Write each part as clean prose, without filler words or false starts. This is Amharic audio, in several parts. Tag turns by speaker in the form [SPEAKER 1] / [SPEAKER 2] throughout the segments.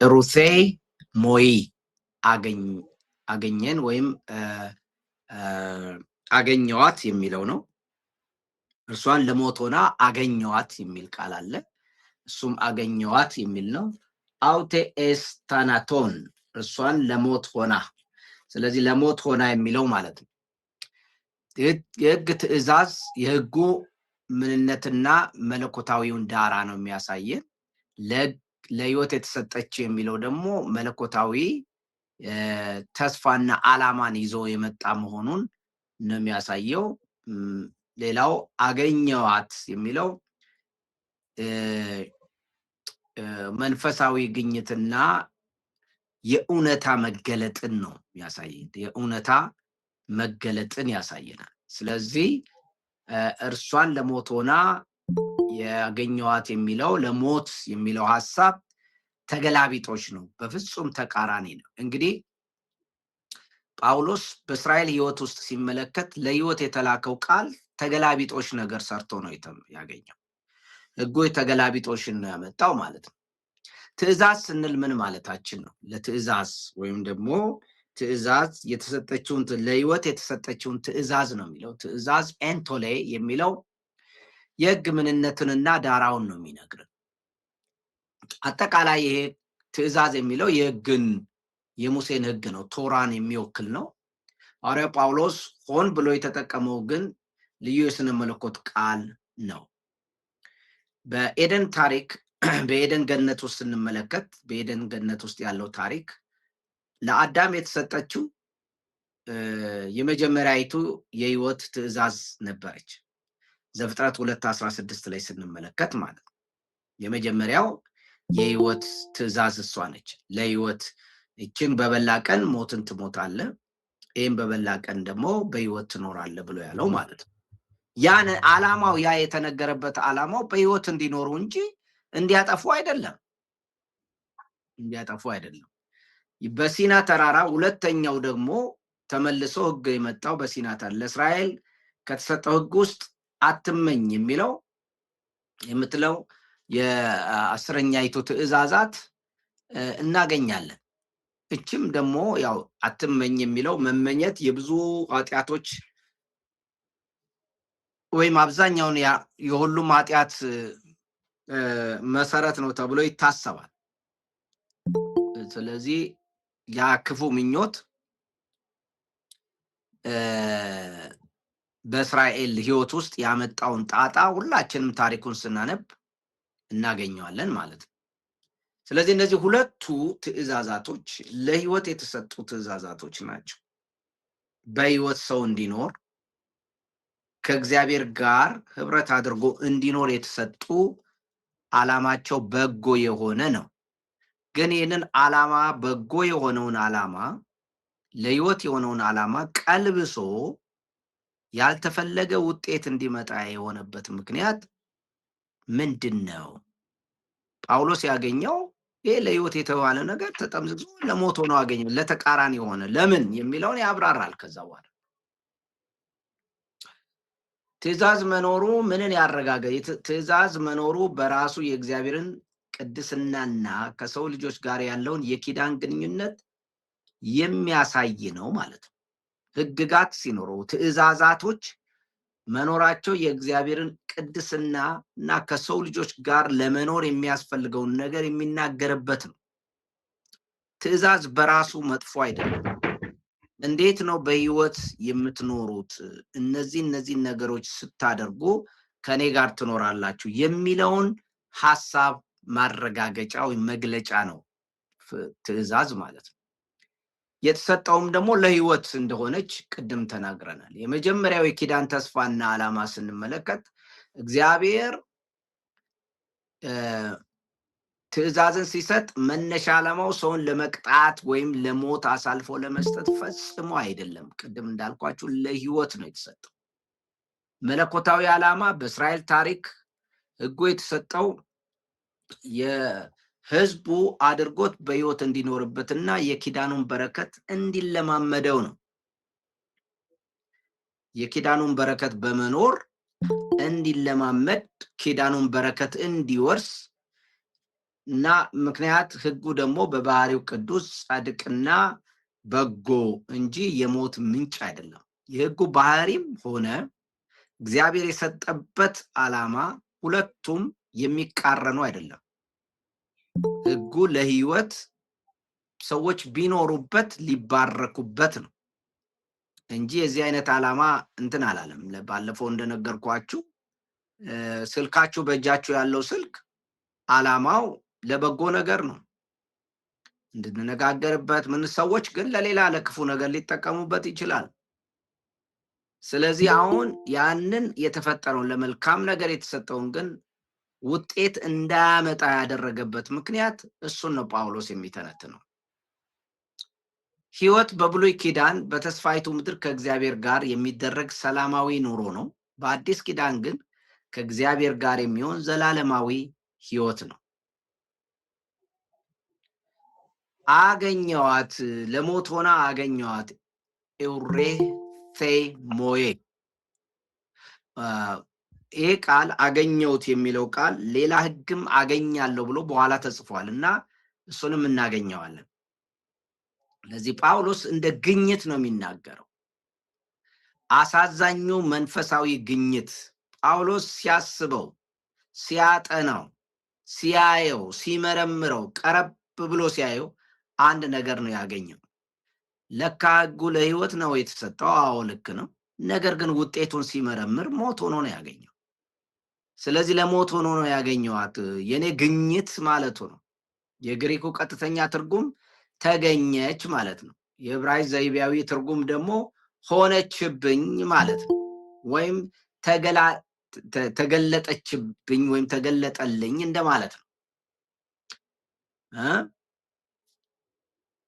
[SPEAKER 1] ሩሴ ሞይ አገኘን ወይም አገኘዋት የሚለው ነው። እርሷን ለሞት ሆና አገኘዋት የሚል ቃል አለ። እሱም አገኘዋት የሚል ነው። አውቴ ኤስታናቶን እርሷን ለሞት ሆና። ስለዚህ ለሞት ሆና የሚለው ማለት ነው። የህግ ትእዛዝ የህጉ ምንነትና መለኮታዊውን ዳራ ነው የሚያሳየን። ለህይወት የተሰጠች የሚለው ደግሞ መለኮታዊ ተስፋና ዓላማን ይዞ የመጣ መሆኑን ነው የሚያሳየው። ሌላው አገኘዋት የሚለው መንፈሳዊ ግኝትና የእውነታ መገለጥን ነው የሚያሳየን። የእውነታ መገለጥን ያሳየናል። ስለዚህ እርሷን ለሞት ሆና ያገኘዋት የሚለው ለሞት የሚለው ሐሳብ ተገላቢጦች ነው፣ በፍጹም ተቃራኒ ነው። እንግዲህ ጳውሎስ በእስራኤል ህይወት ውስጥ ሲመለከት ለህይወት የተላከው ቃል ተገላቢጦች ነገር ሰርቶ ነው ያገኘው። ህጉ ተገላቢጦሽን ነው ያመጣው ማለት ነው። ትእዛዝ ስንል ምን ማለታችን ነው? ለትእዛዝ ወይም ደግሞ ትእዛዝ የተሰጠችውን ለህይወት የተሰጠችውን ትእዛዝ ነው የሚለው። ትእዛዝ ኤንቶሌ የሚለው የህግ ምንነትንና ዳራውን ነው የሚነግርን። አጠቃላይ ይሄ ትእዛዝ የሚለው የሙሴን ህግ ነው፣ ቶራን የሚወክል ነው። ሐዋርያው ጳውሎስ ሆን ብሎ የተጠቀመው ግን ልዩ የስነ መለኮት ቃል ነው። በኤደን ታሪክ በኤደን ገነት ውስጥ ስንመለከት በኤደን ገነት ውስጥ ያለው ታሪክ ለአዳም የተሰጠችው የመጀመሪያይቱ የህይወት ትእዛዝ ነበረች። ዘፍጥረት 2:16 ላይ ስንመለከት ማለት ነው። የመጀመሪያው የህይወት ትእዛዝ እሷ ነች። ለህይወት እችን በበላ ቀን ሞትን ትሞታለህ፣ ይህም በበላ ቀን ደግሞ በህይወት ትኖራለህ ብሎ ያለው ማለት ነው። ያን ዓላማው ያ የተነገረበት ዓላማው በህይወት እንዲኖሩ እንጂ እንዲያጠፉ አይደለም። በሲና ተራራ ሁለተኛው ደግሞ ተመልሶ ህግ የመጣው በሲና ተራራ ለእስራኤል ከተሰጠው ህግ ውስጥ አትመኝ የሚለው የምትለው የአስረኛይቱ ትእዛዛት እናገኛለን። እችም ደግሞ ያው አትመኝ የሚለው መመኘት የብዙ ኃጢአቶች ወይም አብዛኛውን የሁሉም ኃጢአት መሰረት ነው ተብሎ ይታሰባል። ስለዚህ ያ ክፉ ምኞት በእስራኤል ህይወት ውስጥ ያመጣውን ጣጣ ሁላችንም ታሪኩን ስናነብ እናገኘዋለን ማለት ነው። ስለዚህ እነዚህ ሁለቱ ትእዛዛቶች ለህይወት የተሰጡ ትእዛዛቶች ናቸው። በህይወት ሰው እንዲኖር ከእግዚአብሔር ጋር ህብረት አድርጎ እንዲኖር የተሰጡ ዓላማቸው በጎ የሆነ ነው። ግን ይህንን ዓላማ በጎ የሆነውን ዓላማ ለህይወት የሆነውን ዓላማ ቀልብሶ ያልተፈለገ ውጤት እንዲመጣ የሆነበት ምክንያት ምንድን ነው? ጳውሎስ ያገኘው ይሄ ለህይወት የተባለ ነገር ተጠምዝዞ ለሞት ሆኖ አገኘው። ለተቃራኒ የሆነ ለምን የሚለውን ያብራራል። ከዛ በኋላ ትእዛዝ መኖሩ ምንን ያረጋገጠ? ትእዛዝ መኖሩ በራሱ የእግዚአብሔርን ቅድስናና ከሰው ልጆች ጋር ያለውን የኪዳን ግንኙነት የሚያሳይ ነው ማለት ነው። ህግጋት ሲኖሩ ትእዛዛቶች መኖራቸው የእግዚአብሔርን ቅድስና እና ከሰው ልጆች ጋር ለመኖር የሚያስፈልገውን ነገር የሚናገርበት ነው። ትእዛዝ በራሱ መጥፎ አይደለም። እንዴት ነው በህይወት የምትኖሩት? እነዚህ ነገሮች ስታደርጉ ከኔ ጋር ትኖራላችሁ የሚለውን ሐሳብ ማረጋገጫ ወይም መግለጫ ነው ትእዛዝ ማለት ነው። የተሰጠውም ደግሞ ለህይወት እንደሆነች ቅድም ተናግረናል። የመጀመሪያው የኪዳን ተስፋና ዓላማ ስንመለከት እግዚአብሔር ትእዛዝን ሲሰጥ መነሻ ዓላማው ሰውን ለመቅጣት ወይም ለሞት አሳልፎ ለመስጠት ፈጽሞ አይደለም። ቅድም እንዳልኳችሁ ለህይወት ነው የተሰጠው። መለኮታዊ ዓላማ በእስራኤል ታሪክ ህጉ የተሰጠው የህዝቡ አድርጎት በህይወት እንዲኖርበትና የኪዳኑን በረከት እንዲለማመደው ነው። የኪዳኑን በረከት በመኖር እንዲለማመድ ኪዳኑን በረከት እንዲወርስ እና ምክንያት ህጉ ደግሞ በባህሪው ቅዱስ ጻድቅና በጎ እንጂ የሞት ምንጭ አይደለም። የህጉ ባህሪም ሆነ እግዚአብሔር የሰጠበት ዓላማ ሁለቱም የሚቃረኑ አይደለም። ህጉ ለህይወት ሰዎች ቢኖሩበት ሊባረኩበት ነው እንጂ የዚህ አይነት ዓላማ እንትን አላለም። ባለፈው እንደነገርኳችሁ ስልካችሁ በእጃችሁ ያለው ስልክ ዓላማው ለበጎ ነገር ነው እንድንነጋገርበት። ምን ሰዎች ግን ለሌላ ለክፉ ነገር ሊጠቀሙበት ይችላል። ስለዚህ አሁን ያንን የተፈጠረውን ለመልካም ነገር የተሰጠውን ግን ውጤት እንዳያመጣ ያደረገበት ምክንያት እሱን ነው ጳውሎስ የሚተነትነው። ህይወት በብሉይ ኪዳን በተስፋይቱ ምድር ከእግዚአብሔር ጋር የሚደረግ ሰላማዊ ኑሮ ነው። በአዲስ ኪዳን ግን ከእግዚአብሔር ጋር የሚሆን ዘላለማዊ ህይወት ነው። አገኘዋት፣ ለሞት ሆና አገኘዋት። ኤውሬቴሞዬ ይሄ ቃል አገኘውት የሚለው ቃል ሌላ ህግም አገኛለሁ ብሎ በኋላ ተጽፏል እና እሱንም እናገኘዋለን። ለዚህ ጳውሎስ እንደ ግኝት ነው የሚናገረው። አሳዛኙ መንፈሳዊ ግኝት ጳውሎስ ሲያስበው፣ ሲያጠናው፣ ሲያየው፣ ሲመረምረው፣ ቀረብ ብሎ ሲያየው አንድ ነገር ነው ያገኘው። ለካ ህጉ ለህይወት ነው የተሰጠው። አዎ ልክ ነው። ነገር ግን ውጤቱን ሲመረምር ሞት ሆኖ ነው ያገኘው። ስለዚህ ለሞት ሆኖ ነው ያገኘዋት የኔ ግኝት ማለቱ ነው። የግሪኩ ቀጥተኛ ትርጉም ተገኘች ማለት ነው። የዕብራይስጥ ዘይቤያዊ ትርጉም ደግሞ ሆነችብኝ ማለት ነው። ወይም ተገለጠችብኝ ወይም ተገለጠልኝ እንደማለት ነው።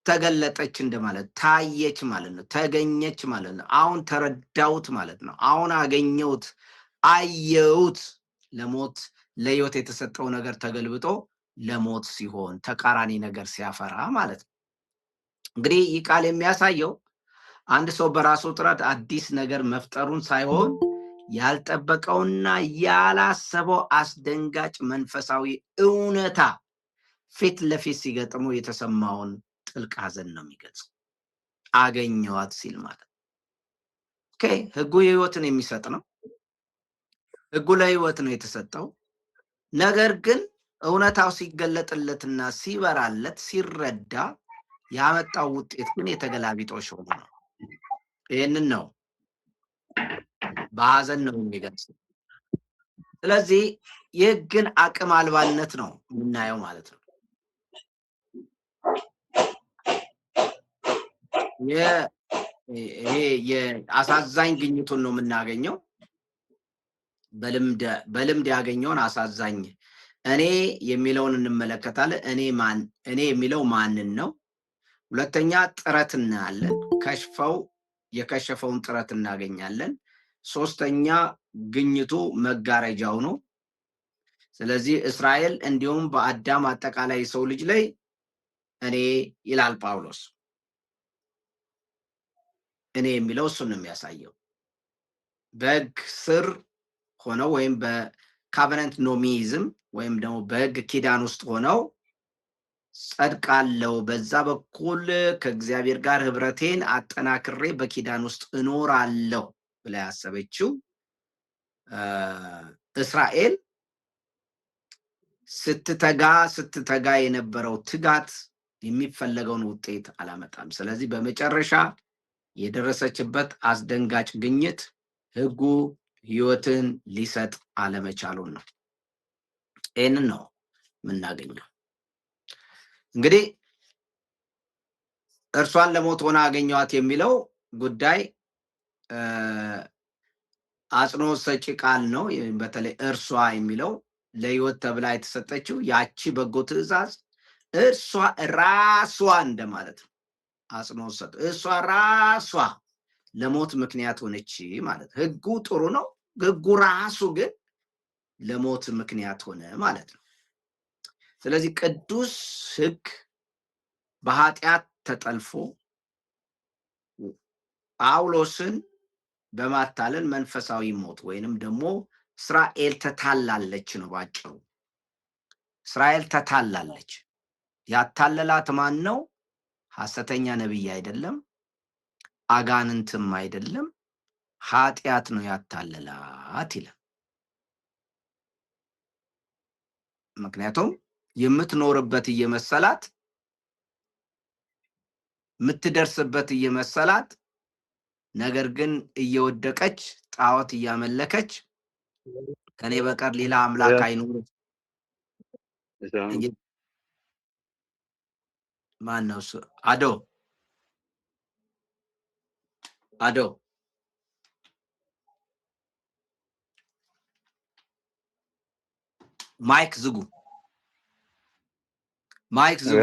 [SPEAKER 1] ተገለጠች እንደማለት፣ ታየች ማለት ነው። ተገኘች ማለት ነው። አሁን ተረዳሁት ማለት ነው። አሁን አገኘሁት፣ አየሁት። ለሞት ለህይወት የተሰጠው ነገር ተገልብጦ ለሞት ሲሆን ተቃራኒ ነገር ሲያፈራ ማለት ነው። እንግዲህ ይህ ቃል የሚያሳየው አንድ ሰው በራሱ ጥረት አዲስ ነገር መፍጠሩን ሳይሆን ያልጠበቀውና ያላሰበው አስደንጋጭ መንፈሳዊ እውነታ ፊት ለፊት ሲገጥመው የተሰማውን ጥልቅ ሐዘን ነው የሚገልጸው። አገኘዋት ሲል ማለት ኦኬ። ህጉ የህይወትን የሚሰጥ ነው። ህጉ ለህይወት ነው የተሰጠው። ነገር ግን እውነታው ሲገለጥለትና ሲበራለት ሲረዳ ያመጣው ውጤት ግን የተገላቢጦሽ ሆኖ ነው። ይህንን ነው በሐዘን ነው የሚገልጸው። ስለዚህ የህግን አቅም አልባነት ነው የምናየው ማለት ነው። ይሄ የአሳዛኝ ግኝቱን ነው የምናገኘው። በልምድ ያገኘውን አሳዛኝ እኔ የሚለውን እንመለከታለን። እኔ የሚለው ማንን ነው? ሁለተኛ ጥረት እናያለን። የከሸፈውን ጥረት እናገኛለን። ሶስተኛ ግኝቱ መጋረጃው ነው። ስለዚህ እስራኤል እንዲሁም በአዳም አጠቃላይ ሰው ልጅ ላይ እኔ ይላል ጳውሎስ። እኔ የሚለው እሱን ነው የሚያሳየው። በህግ ስር ሆነው ወይም በካቨነንት ኖሚዝም ወይም ደግሞ በህግ ኪዳን ውስጥ ሆነው ጸድቃለሁ፣ በዛ በኩል ከእግዚአብሔር ጋር ህብረቴን አጠናክሬ በኪዳን ውስጥ እኖራለሁ ብላ ያሰበችው እስራኤል ስትተጋ የነበረው ትጋት የሚፈለገውን ውጤት አላመጣም። ስለዚህ በመጨረሻ የደረሰችበት አስደንጋጭ ግኝት ህጉ ህይወትን ሊሰጥ አለመቻሉን ነው። ይህንን ነው የምናገኘው። እንግዲህ እርሷን ለሞት ሆና አገኘዋት የሚለው ጉዳይ አጽንኦት ሰጪ ቃል ነው። በተለይ እርሷ የሚለው ለህይወት ተብላ የተሰጠችው ያቺ በጎ ትእዛዝ እርሷ ራሷ እንደማለት ነው። አጽንኦት ሰጥ እርሷ ራሷ ለሞት ምክንያት ሆነች ማለት። ህጉ ጥሩ ነው። ህጉ ራሱ ግን ለሞት ምክንያት ሆነ ማለት ነው። ስለዚህ ቅዱስ ህግ በኃጢአት ተጠልፎ ጳውሎስን በማታለል መንፈሳዊ ሞት ወይንም ደግሞ እስራኤል ተታላለች ነው ባጭሩ። እስራኤል ተታላለች። ያታለላት ማን ነው? ሐሰተኛ ነብይ አይደለም፣ አጋንንትም አይደለም፣ ኃጢአት ነው ያታለላት ይላል። ምክንያቱም የምትኖርበት እየመሰላት የምትደርስበት እየመሰላት ነገር ግን እየወደቀች ጣዖት እያመለከች ከኔ በቀር ሌላ አምላክ አይኑር። ማን ነው እሱ? አዶ ማይክ ዝጉ፣ ማይክ ዝጉ፣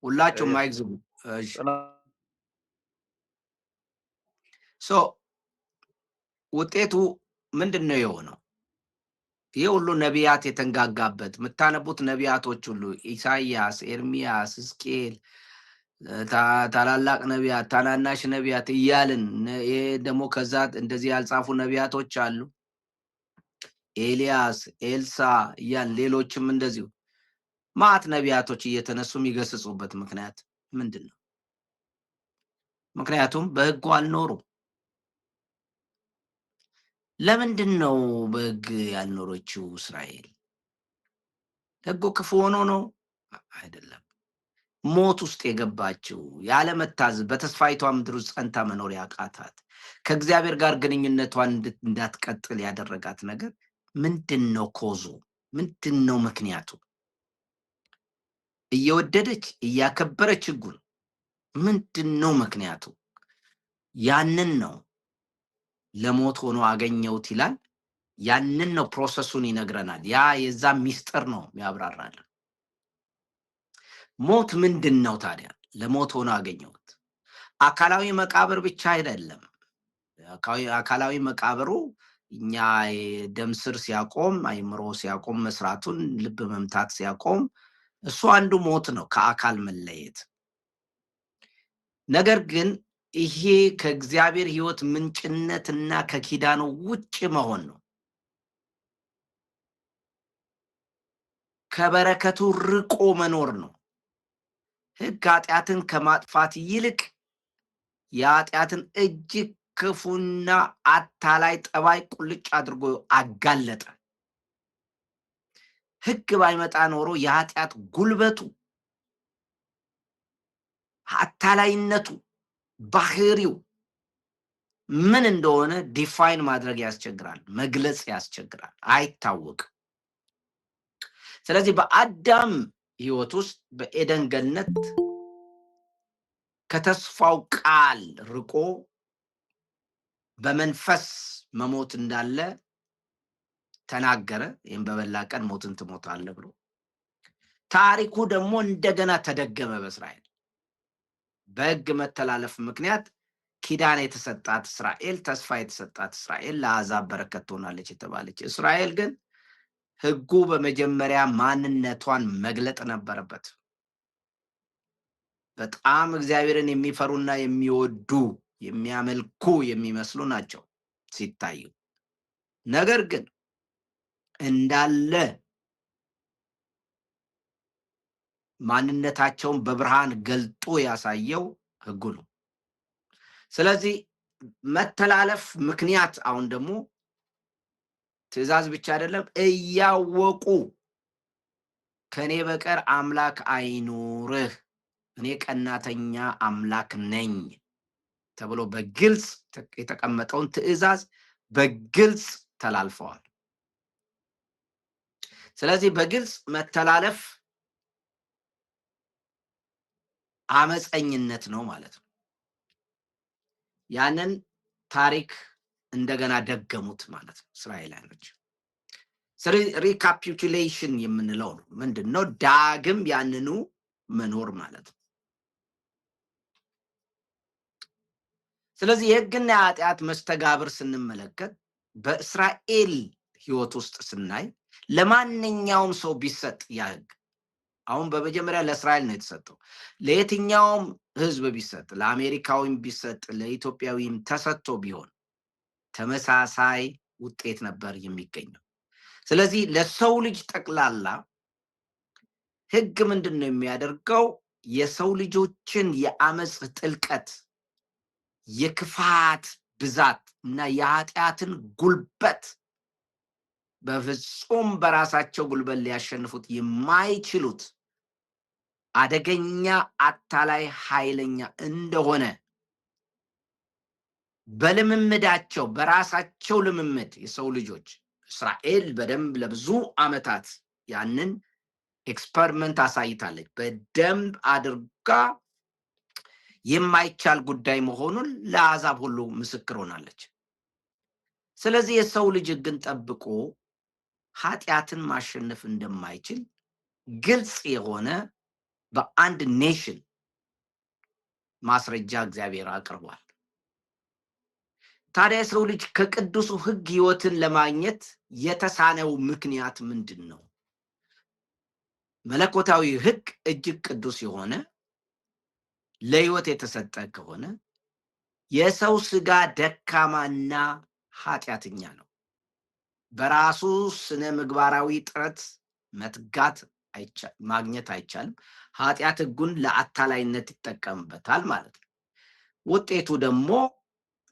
[SPEAKER 1] ሁላችሁም ማይክ ዝጉ። እሺ ውጤቱ ምንድን ነው የሆነው? ይህ ሁሉ ነቢያት የተንጋጋበት የምታነቡት ነቢያቶች ሁሉ ኢሳይያስ፣ ኤርሚያስ፣ ሕዝቅኤል፣ ታላላቅ ነቢያት፣ ታናናሽ ነቢያት እያልን ይሄ ደግሞ ከዛ እንደዚህ ያልጻፉ ነቢያቶች አሉ፣ ኤልያስ፣ ኤልሳ እያልን ሌሎችም እንደዚሁ ማት ነቢያቶች እየተነሱ የሚገስጹበት ምክንያት ምንድን ነው? ምክንያቱም በሕጉ አልኖሩም። ለምንድን ነው በሕግ ያልኖረችው እስራኤል? ሕጉ ክፉ ሆኖ ነው? አይደለም። ሞት ውስጥ የገባችው ያለመታዘዝ በተስፋይቷ ምድር ውስጥ ጸንታ መኖር ያቃታት ከእግዚአብሔር ጋር ግንኙነቷን እንዳትቀጥል ያደረጋት ነገር ምንድን ነው? ኮዙ ምንድን ነው? ምክንያቱ እየወደደች እያከበረች ሕጉን ምንድን ነው ምክንያቱ? ያንን ነው ለሞት ሆኖ አገኘሁት ይላል። ያንን ነው ፕሮሰሱን ይነግረናል። ያ የዛ ሚስጥር ነው ያብራራል። ሞት ምንድን ነው ታዲያ? ለሞት ሆኖ አገኘሁት። አካላዊ መቃብር ብቻ አይደለም። አካላዊ መቃብሩ እኛ ደም ስር ሲያቆም፣ አይምሮ ሲያቆም መስራቱን፣ ልብ መምታት ሲያቆም እሱ አንዱ ሞት ነው፣ ከአካል መለየት። ነገር ግን ይሄ ከእግዚአብሔር ሕይወት ምንጭነትና ከኪዳኑ ውጭ መሆን ነው። ከበረከቱ ርቆ መኖር ነው። ሕግ ኃጢአትን ከማጥፋት ይልቅ የኃጢአትን እጅግ ክፉና አታላይ ጠባይ ቁልጭ አድርጎ አጋለጠ። ሕግ ባይመጣ ኖሮ የኃጢአት ጉልበቱ፣ አታላይነቱ፣ ባህሪው ምን እንደሆነ ዲፋይን ማድረግ ያስቸግራል፣ መግለጽ ያስቸግራል፣ አይታወቅም። ስለዚህ በአዳም ሕይወት ውስጥ በኤደን ገነት ከተስፋው ቃል ርቆ በመንፈስ መሞት እንዳለ ተናገረ። ይህም በበላ ቀን ሞትን ትሞታለህ ብሎ ታሪኩ ደግሞ እንደገና ተደገመ በእስራኤል በሕግ መተላለፍ ምክንያት ኪዳን የተሰጣት እስራኤል፣ ተስፋ የተሰጣት እስራኤል ለአሕዛብ በረከት ትሆናለች የተባለች እስራኤል ግን ሕጉ በመጀመሪያ ማንነቷን መግለጥ ነበረበት። በጣም እግዚአብሔርን የሚፈሩና የሚወዱ የሚያመልኩ የሚመስሉ ናቸው ሲታዩ። ነገር ግን እንዳለ ማንነታቸውን በብርሃን ገልጦ ያሳየው ሕጉ ነው። ስለዚህ መተላለፍ ምክንያት አሁን ደግሞ ትእዛዝ ብቻ አይደለም፣ እያወቁ ከኔ በቀር አምላክ አይኑርህ፣ እኔ ቀናተኛ አምላክ ነኝ ተብሎ በግልጽ የተቀመጠውን ትእዛዝ በግልጽ ተላልፈዋል። ስለዚህ በግልጽ መተላለፍ አመፀኝነት ነው ማለት ነው። ያንን ታሪክ እንደገና ደገሙት ማለት ነው እስራኤላውያኖች። ሪካፒቱሌሽን የምንለው ነው ምንድን ነው? ዳግም ያንኑ መኖር ማለት ነው። ስለዚህ የሕግና የኃጢአት መስተጋብር ስንመለከት በእስራኤል ሕይወት ውስጥ ስናይ ለማንኛውም ሰው ቢሰጥ ያ ሕግ አሁን በመጀመሪያ ለእስራኤል ነው የተሰጠው። ለየትኛውም ሕዝብ ቢሰጥ፣ ለአሜሪካዊም ቢሰጥ፣ ለኢትዮጵያዊም ተሰጥቶ ቢሆን ተመሳሳይ ውጤት ነበር የሚገኘው። ስለዚህ ለሰው ልጅ ጠቅላላ ሕግ ምንድነው የሚያደርገው? የሰው ልጆችን የአመጽ ጥልቀት፣ የክፋት ብዛት እና የኃጢአትን ጉልበት በፍጹም በራሳቸው ጉልበት ሊያሸንፉት የማይችሉት አደገኛ አታላይ ኃይለኛ እንደሆነ በልምምዳቸው በራሳቸው ልምምድ የሰው ልጆች እስራኤል በደንብ ለብዙ ዓመታት ያንን ኤክስፐሪመንት አሳይታለች። በደንብ አድርጋ የማይቻል ጉዳይ መሆኑን ለአሕዛብ ሁሉ ምስክር ሆናለች። ስለዚህ የሰው ልጅ ግን ጠብቆ ኃጢአትን ማሸነፍ እንደማይችል ግልጽ የሆነ በአንድ ኔሽን ማስረጃ እግዚአብሔር አቅርቧል። ታዲያ የሰው ልጅ ከቅዱሱ ሕግ ሕይወትን ለማግኘት የተሳነው ምክንያት ምንድን ነው? መለኮታዊ ሕግ እጅግ ቅዱስ የሆነ ለሕይወት የተሰጠ ከሆነ የሰው ስጋ ደካማና ኃጢአተኛ ነው። በራሱ ስነ ምግባራዊ ጥረት መትጋት ማግኘት አይቻልም። ኃጢአት ሕጉን ለአታላይነት ይጠቀምበታል ማለት ነው። ውጤቱ ደግሞ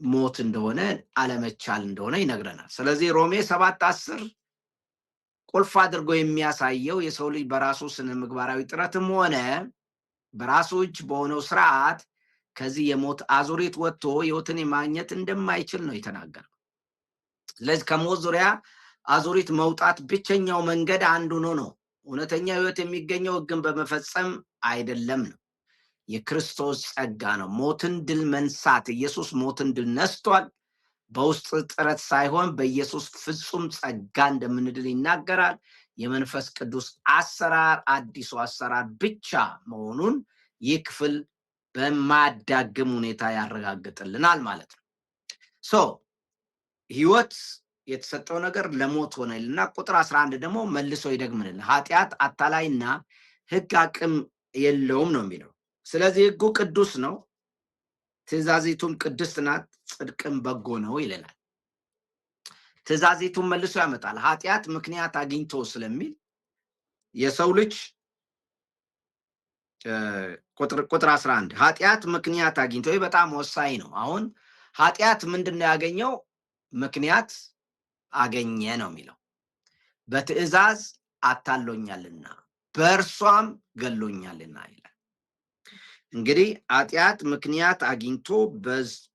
[SPEAKER 1] ሞት እንደሆነ አለመቻል እንደሆነ ይነግረናል። ስለዚህ ሮሜ 7:10 ቁልፍ አድርጎ የሚያሳየው የሰው ልጅ በራሱ ስነ ምግባራዊ ጥረትም ሆነ በራሱ እጅ በሆነው ስርዓት ከዚህ የሞት አዙሪት ወጥቶ ሕይወትን የማግኘት እንደማይችል ነው የተናገረው። ስለዚህ ከሞት ዙሪያ አዙሪት መውጣት ብቸኛው መንገድ አንዱ ነው። እውነተኛ ሕይወት የሚገኘው ሕግን በመፈጸም አይደለም ነው፣ የክርስቶስ ጸጋ ነው። ሞትን ድል መንሳት፣ ኢየሱስ ሞትን ድል ነስቷል። በውስጥ ጥረት ሳይሆን በኢየሱስ ፍጹም ጸጋ እንደምንድል ይናገራል። የመንፈስ ቅዱስ አሰራር አዲሱ አሰራር ብቻ መሆኑን ይህ ክፍል በማያዳግም ሁኔታ ያረጋግጥልናል ማለት ነው። ሕይወት የተሰጠው ነገር ለሞት ሆነልና ቁጥር 11 ደግሞ መልሶ ይደግምልን። ኃጢአት አታላይና ሕግ አቅም የለውም ነው የሚለው። ስለዚህ ሕጉ ቅዱስ ነው፣ ትእዛዚቱም ቅድስት ናት፣ ጽድቅም በጎ ነው ይለናል። ትእዛዚቱን መልሶ ያመጣል። ኃጢአት ምክንያት አግኝቶ ስለሚል የሰው ልጅ ቁጥር 11 ኃጢአት ምክንያት አግኝቶ፣ ይህ በጣም ወሳኝ ነው። አሁን ኃጢአት ምንድነው ያገኘው? ምክንያት አገኘ ነው የሚለው። በትእዛዝ አታሎኛልና በእርሷም ገሎኛልና ይላል። እንግዲህ ኃጢአት ምክንያት አግኝቶ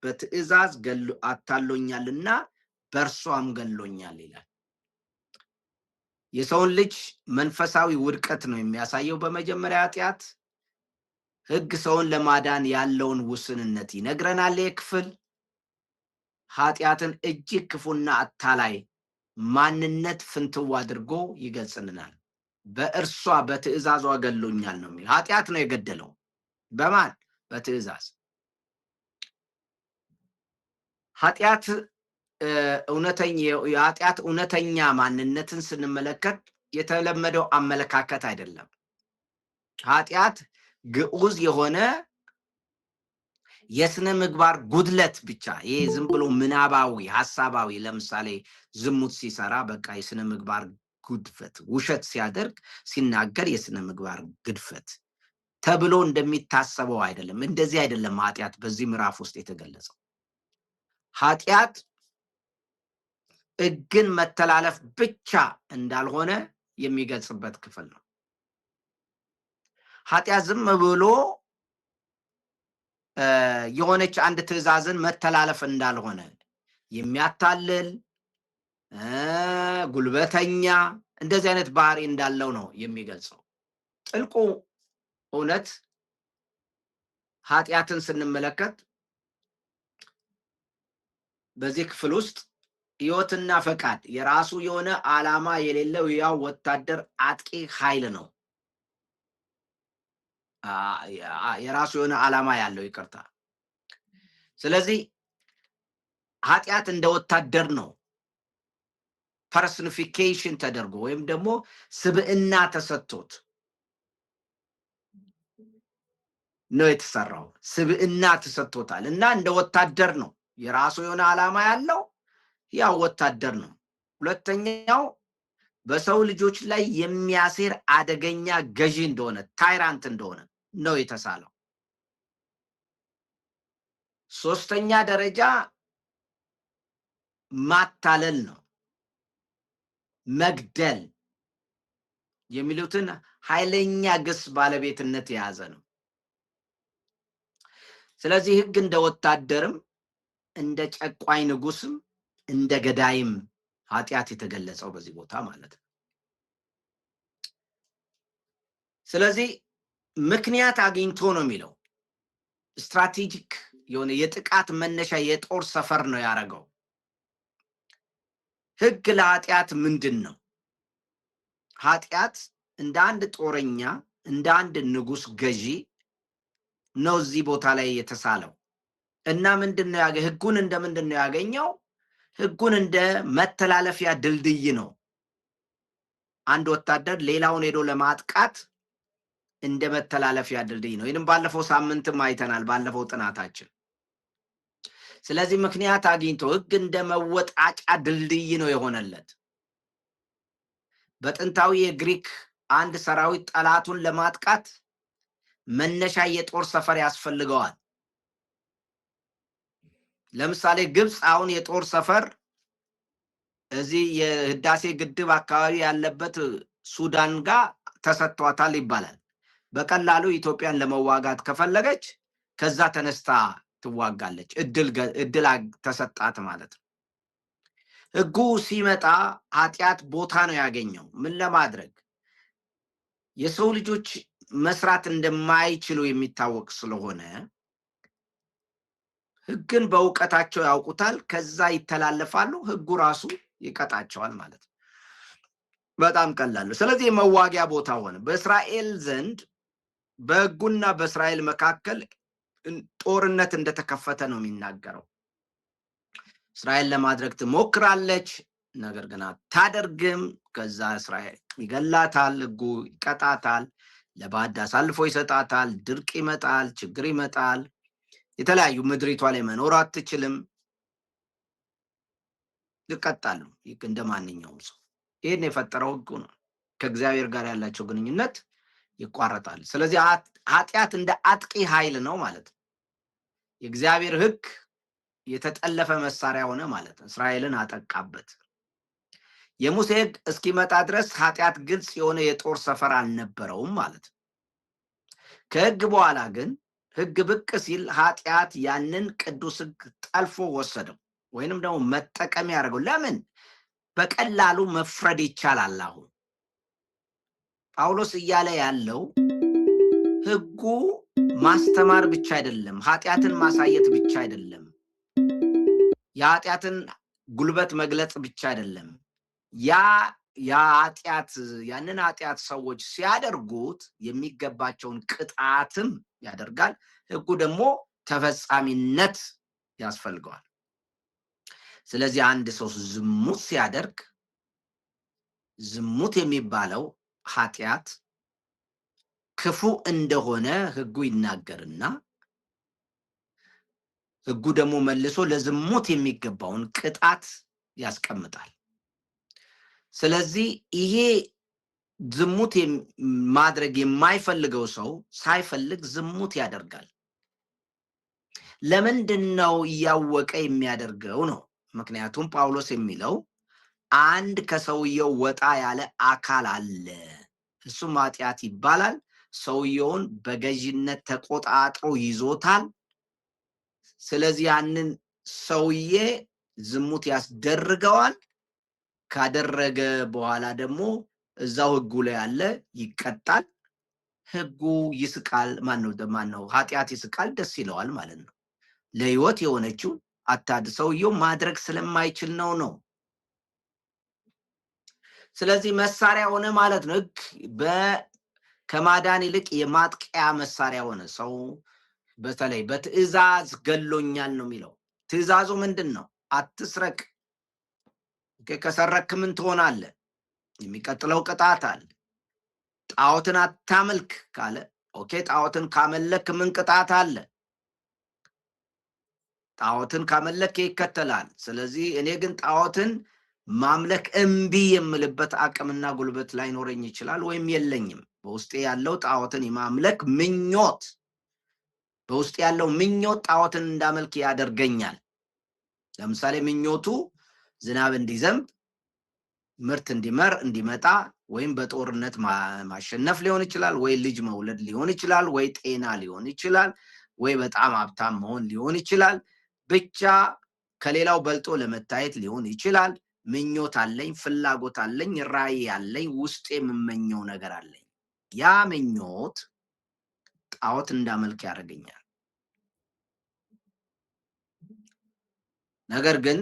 [SPEAKER 1] በትእዛዝ አታሎኛልና በእርሷም ገሎኛል ይላል። የሰውን ልጅ መንፈሳዊ ውድቀት ነው የሚያሳየው። በመጀመሪያ ኃጢአት ሕግ ሰውን ለማዳን ያለውን ውስንነት ይነግረናል። የክፍል ኃጢአትን እጅግ ክፉና አታላይ ማንነት ፍንትው አድርጎ ይገልጽልናል። በእርሷ በትእዛዟ ገሎኛል ነው የሚል። ኃጢአት ነው የገደለው። በማን? በትእዛዝ። ኃጢአት የኃጢአት እውነተኛ ማንነትን ስንመለከት የተለመደው አመለካከት አይደለም። ኃጢአት ግዑዝ የሆነ የስነ ምግባር ጉድለት ብቻ። ይሄ ዝም ብሎ ምናባዊ ሐሳባዊ፣ ለምሳሌ ዝሙት ሲሰራ በቃ የስነ ምግባር ጉድፈት፣ ውሸት ሲያደርግ ሲናገር የስነ ምግባር ግድፈት ተብሎ እንደሚታሰበው አይደለም። እንደዚህ አይደለም ኃጢአት በዚህ ምዕራፍ ውስጥ የተገለጸው። ኃጢአት ሕግን መተላለፍ ብቻ እንዳልሆነ የሚገልጽበት ክፍል ነው። ኃጢአት ዝም ብሎ የሆነች አንድ ትእዛዝን መተላለፍ እንዳልሆነ የሚያታልል ጉልበተኛ፣ እንደዚህ አይነት ባህሪ እንዳለው ነው የሚገልጸው። ጥልቁ እውነት ኃጢአትን ስንመለከት በዚህ ክፍል ውስጥ ሕይወትና ፈቃድ የራሱ የሆነ ዓላማ የሌለው ያው ወታደር አጥቂ ኃይል ነው። የራሱ የሆነ ዓላማ ያለው፣ ይቅርታ። ስለዚህ ኃጢአት እንደ ወታደር ነው ፐርሶኒፊኬሽን ተደርጎ ወይም ደግሞ ስብዕና ተሰጥቶት ነው የተሰራው። ስብዕና ተሰጥቶታል እና እንደ ወታደር ነው። የራሱ የሆነ ዓላማ ያለው ያው ወታደር ነው። ሁለተኛው በሰው ልጆች ላይ የሚያሴር አደገኛ ገዢ እንደሆነ ታይራንት እንደሆነ ነው የተሳለው። ሶስተኛ ደረጃ ማታለል ነው፣ መግደል የሚሉትን ኃይለኛ ግስ ባለቤትነት የያዘ ነው። ስለዚህ ሕግ እንደ ወታደርም እንደ ጨቋኝ ንጉስም እንደ ገዳይም ኃጢአት የተገለጸው በዚህ ቦታ ማለት ነው። ስለዚህ ምክንያት አግኝቶ ነው የሚለው። ስትራቴጂክ የሆነ የጥቃት መነሻ የጦር ሰፈር ነው ያደረገው። ሕግ ለኃጢአት ምንድን ነው? ኃጢአት እንደ አንድ ጦረኛ እንደ አንድ ንጉስ ገዢ ነው እዚህ ቦታ ላይ የተሳለው እና ምንድነው ሕጉን እንደ ምንድነው ያገኘው? ሕጉን እንደ መተላለፊያ ድልድይ ነው። አንድ ወታደር ሌላውን ሄዶ ለማጥቃት እንደ መተላለፊያ ድልድይ ነው። ይህንም ባለፈው ሳምንትም አይተናል ባለፈው ጥናታችን። ስለዚህ ምክንያት አግኝቶ ሕግ እንደ መወጣጫ ድልድይ ነው የሆነለት። በጥንታዊ የግሪክ አንድ ሰራዊት ጠላቱን ለማጥቃት መነሻ የጦር ሰፈር ያስፈልገዋል። ለምሳሌ ግብፅ አሁን የጦር ሰፈር እዚህ የህዳሴ ግድብ አካባቢ ያለበት ሱዳን ጋር ተሰጥቷታል ይባላል። በቀላሉ ኢትዮጵያን ለመዋጋት ከፈለገች ከዛ ተነስታ ትዋጋለች። እድል ተሰጣት ማለት ነው። ሕጉ ሲመጣ ኃጢአት ቦታ ነው ያገኘው። ምን ለማድረግ? የሰው ልጆች መስራት እንደማይችሉ የሚታወቅ ስለሆነ ሕግን በእውቀታቸው ያውቁታል። ከዛ ይተላለፋሉ። ሕጉ ራሱ ይቀጣቸዋል ማለት ነው። በጣም ቀላል ነው። ስለዚህ የመዋጊያ ቦታ ሆነ። በእስራኤል ዘንድ በሕጉና በእስራኤል መካከል ጦርነት እንደተከፈተ ነው የሚናገረው። እስራኤል ለማድረግ ትሞክራለች፣ ነገር ግን አታደርግም። ከዛ እስራኤል ይገላታል፣ ሕጉ ይቀጣታል፣ ለባዕድ አሳልፎ ይሰጣታል። ድርቅ ይመጣል፣ ችግር ይመጣል። የተለያዩ ምድሪቷ ላይ መኖር አትችልም፣ ይቀጣሉ እንደ ማንኛውም ሰው። ይህን የፈጠረው ሕጉ ነው። ከእግዚአብሔር ጋር ያላቸው ግንኙነት ይቋረጣል። ስለዚህ ኃጢአት እንደ አጥቂ ኃይል ነው ማለት ነው። የእግዚአብሔር ሕግ የተጠለፈ መሳሪያ ሆነ ማለት ነው። እስራኤልን አጠቃበት። የሙሴ ሕግ እስኪመጣ ድረስ ኃጢአት ግልጽ የሆነ የጦር ሰፈር አልነበረውም ማለት ነው። ከሕግ በኋላ ግን ሕግ ብቅ ሲል ኃጢአት ያንን ቅዱስ ሕግ ጠልፎ ወሰደው፣ ወይንም ደግሞ መጠቀሚያ ያደርገው። ለምን? በቀላሉ መፍረድ ይቻላል። አሁን ጳውሎስ እያለ ያለው ሕጉ ማስተማር ብቻ አይደለም፣ ኃጢአትን ማሳየት ብቻ አይደለም፣ የኃጢአትን ጉልበት መግለጽ ብቻ አይደለም። ያንን ኃጢአት ሰዎች ሲያደርጉት የሚገባቸውን ቅጣትም ያደርጋል። ሕጉ ደግሞ ተፈጻሚነት ያስፈልገዋል። ስለዚህ አንድ ሰው ዝሙት ሲያደርግ ዝሙት የሚባለው ኃጢአት ክፉ እንደሆነ ሕጉ ይናገርና ሕጉ ደግሞ መልሶ ለዝሙት የሚገባውን ቅጣት ያስቀምጣል። ስለዚህ ይሄ ዝሙት ማድረግ የማይፈልገው ሰው ሳይፈልግ ዝሙት ያደርጋል። ለምንድን ነው እያወቀ የሚያደርገው ነው? ምክንያቱም ጳውሎስ የሚለው አንድ ከሰውየው ወጣ ያለ አካል አለ፣ እሱም ኃጢአት ይባላል። ሰውየውን በገዥነት ተቆጣጥሮ ይዞታል። ስለዚህ ያንን ሰውዬ ዝሙት ያስደርገዋል። ካደረገ በኋላ ደግሞ እዛው ሕጉ ላይ ያለ ይቀጣል። ሕጉ ይስቃል። ማነው ኃጢአት ይስቃል፣ ደስ ይለዋል ማለት ነው። ለሕይወት የሆነችው ሰውየው ማድረግ ስለማይችል ነው። ስለዚህ መሳሪያ ሆነ ማለት ነው። ሕግ ከማዳን ይልቅ የማጥቂያ መሳሪያ ሆነ። ሰው በተለይ በትእዛዝ ገሎኛል ነው የሚለው። ትእዛዙ ምንድን ነው? አትስረቅ። ከሰረክ ምን ትሆናለህ? የሚቀጥለው ቅጣት አለ። ጣዖትን አታመልክ ካለ ጣዖትን ካመለክ ምን ቅጣት አለ? ጣዖትን ካመለክ ይከተላል። ስለዚህ እኔ ግን ጣዖትን ማምለክ እምቢ የምልበት አቅምና ጉልበት ላይኖረኝ ይችላል ወይም የለኝም። በውስጤ ያለው ጣዖትን የማምለክ ምኞት በውስጤ ያለው ምኞት ጣዖትን እንዳመልክ ያደርገኛል። ለምሳሌ ምኞቱ ዝናብ እንዲዘንብ፣ ምርት እንዲመጣ ወይም በጦርነት ማሸነፍ ሊሆን ይችላል፣ ወይ ልጅ መውለድ ሊሆን ይችላል፣ ወይ ጤና ሊሆን ይችላል፣ ወይ በጣም ሀብታም መሆን ሊሆን ይችላል። ብቻ ከሌላው በልጦ ለመታየት ሊሆን ይችላል። ምኞት አለኝ፣ ፍላጎት አለኝ፣ ራዕይ አለኝ፣ ውስጤ የምመኘው ነገር አለኝ። ያ ምኞት ጣዖት እንዳመልክ ያደርገኛል። ነገር ግን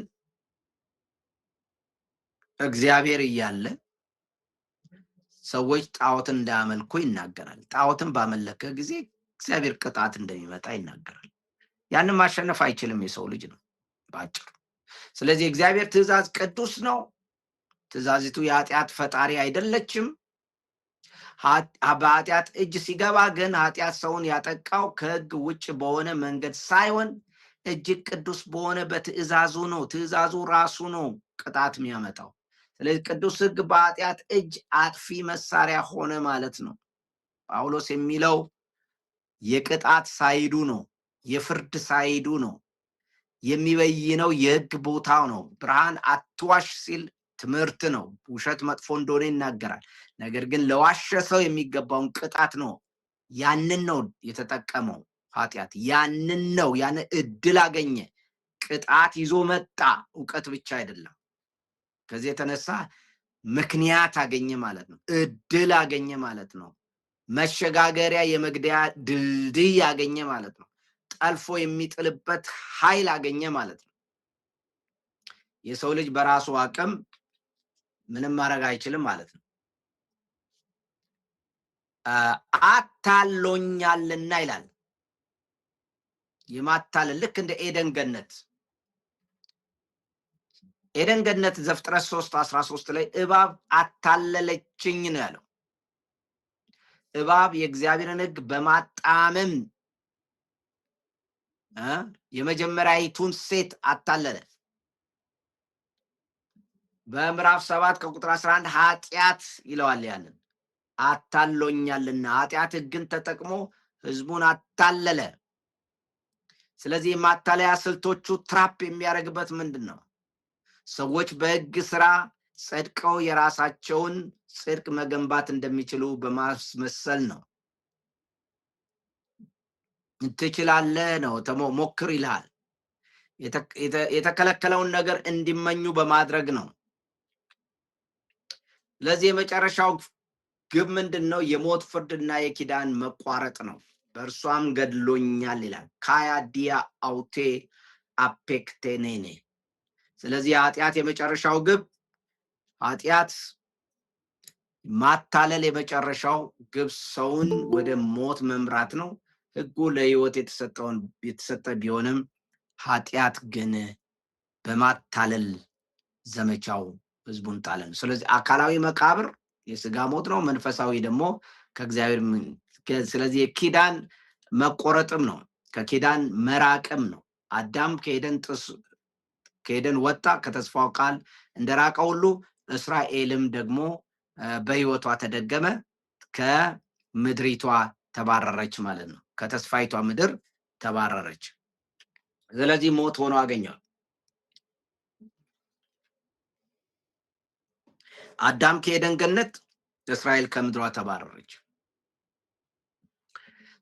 [SPEAKER 1] እግዚአብሔር እያለ ሰዎች ጣዖትን እንዳያመልኩ ይናገራል። ጣዖትን ባመለከ ጊዜ እግዚአብሔር ቅጣት እንደሚመጣ ይናገራል። ያንን ማሸነፍ አይችልም የሰው ልጅ ነው ባጭሩ። ስለዚህ እግዚአብሔር ትእዛዝ ቅዱስ ነው። ትእዛዚቱ የኃጢአት ፈጣሪ አይደለችም። በኃጢአት እጅ ሲገባ ግን ኃጢአት ሰውን ያጠቃው ከሕግ ውጭ በሆነ መንገድ ሳይሆን እጅግ ቅዱስ በሆነ በትእዛዙ ነው። ትእዛዙ ራሱ ነው ቅጣት የሚያመጣው። ስለዚህ ቅዱስ ሕግ በኃጢአት እጅ አጥፊ መሳሪያ ሆነ ማለት ነው። ጳውሎስ የሚለው የቅጣት ሳይዱ ነው፣ የፍርድ ሳይዱ ነው፣ የሚበይነው የሕግ ቦታው ነው። ብርሃን አትዋሽ ሲል ትምህርት ነው። ውሸት መጥፎ እንደሆነ ይናገራል። ነገር ግን ለዋሸ ሰው የሚገባውን ቅጣት ነው። ያንን ነው የተጠቀመው ኃጢአት። ያንን እድል አገኘ፣ ቅጣት ይዞ መጣ። እውቀት ብቻ አይደለም። ከዚህ የተነሳ ምክንያት አገኘ ማለት ነው። እድል አገኘ ማለት ነው። መሸጋገሪያ የመግደያ ድልድይ አገኘ ማለት ነው። ጠልፎ የሚጥልበት ኃይል አገኘ ማለት ነው። የሰው ልጅ በራሱ አቅም ምንም ማድረግ አይችልም ማለት ነው። አታሎኛልና ይላል። የማታለል ልክ እንደ ኤደን ገነት ዘፍጥረት 3:13 ላይ እባብ አታለለችኝ ነው ያለው። እባብ የእግዚአብሔርን ሕግ በማጣመም የመጀመሪያይቱን ሴት አታለለ። በምዕራፍ 7 ከቁጥር 11 ኃጢአት ይለዋል። ያንን አታሎኛልና ኃጢአት ሕግን ተጠቅሞ ሕዝቡን አታለለ። ስለዚህ የማታለያ ስልቶቹ ትራፕ የሚያደርግበት ምንድን ነው? ሰዎች በሕግ ስራ ጸድቀው የራሳቸውን ጽድቅ መገንባት እንደሚችሉ በማስመሰል ነው። ትችላለህ ነው፣ ሞክር ይልሃል። የተከለከለውን ነገር እንዲመኙ በማድረግ ነው። ስለዚህ የመጨረሻው ግብ ምንድን ነው? የሞት ፍርድና የኪዳን መቋረጥ ነው። በእርሷም ገድሎኛል ይላል። ካያዲያ አውቴ አፔክቴኔኔ። ስለዚህ የኃጢአት የመጨረሻው ግብ ኃጢአት የመጨረሻው ግብ ሰውን ወደ ሞት መምራት ነው። ሕጉ ለሕይወት የተሰጠ ቢሆንም ኃጢአት ግን በማታለል ዘመቻው ሕዝቡን ጣለ ነው። ስለዚህ አካላዊ መቃብር የስጋ ሞት ነው። መንፈሳዊ ደግሞ ከእግዚአብሔር። ስለዚህ የኪዳን መቆረጥም ነው፣ ከኪዳን መራቅም ነው። አዳም ከኤደን ወጣ፣ ከተስፋው ቃል እንደራቀ ሁሉ እስራኤልም ደግሞ በሕይወቷ ተደገመ፣ ከምድሪቷ ተባረረች ማለት ነው። ከተስፋይቷ ምድር ተባረረች። ስለዚህ ሞት ሆኖ አገኘው። አዳም ከኤደን ገነት፣ እስራኤል ከምድሯ ተባረረች።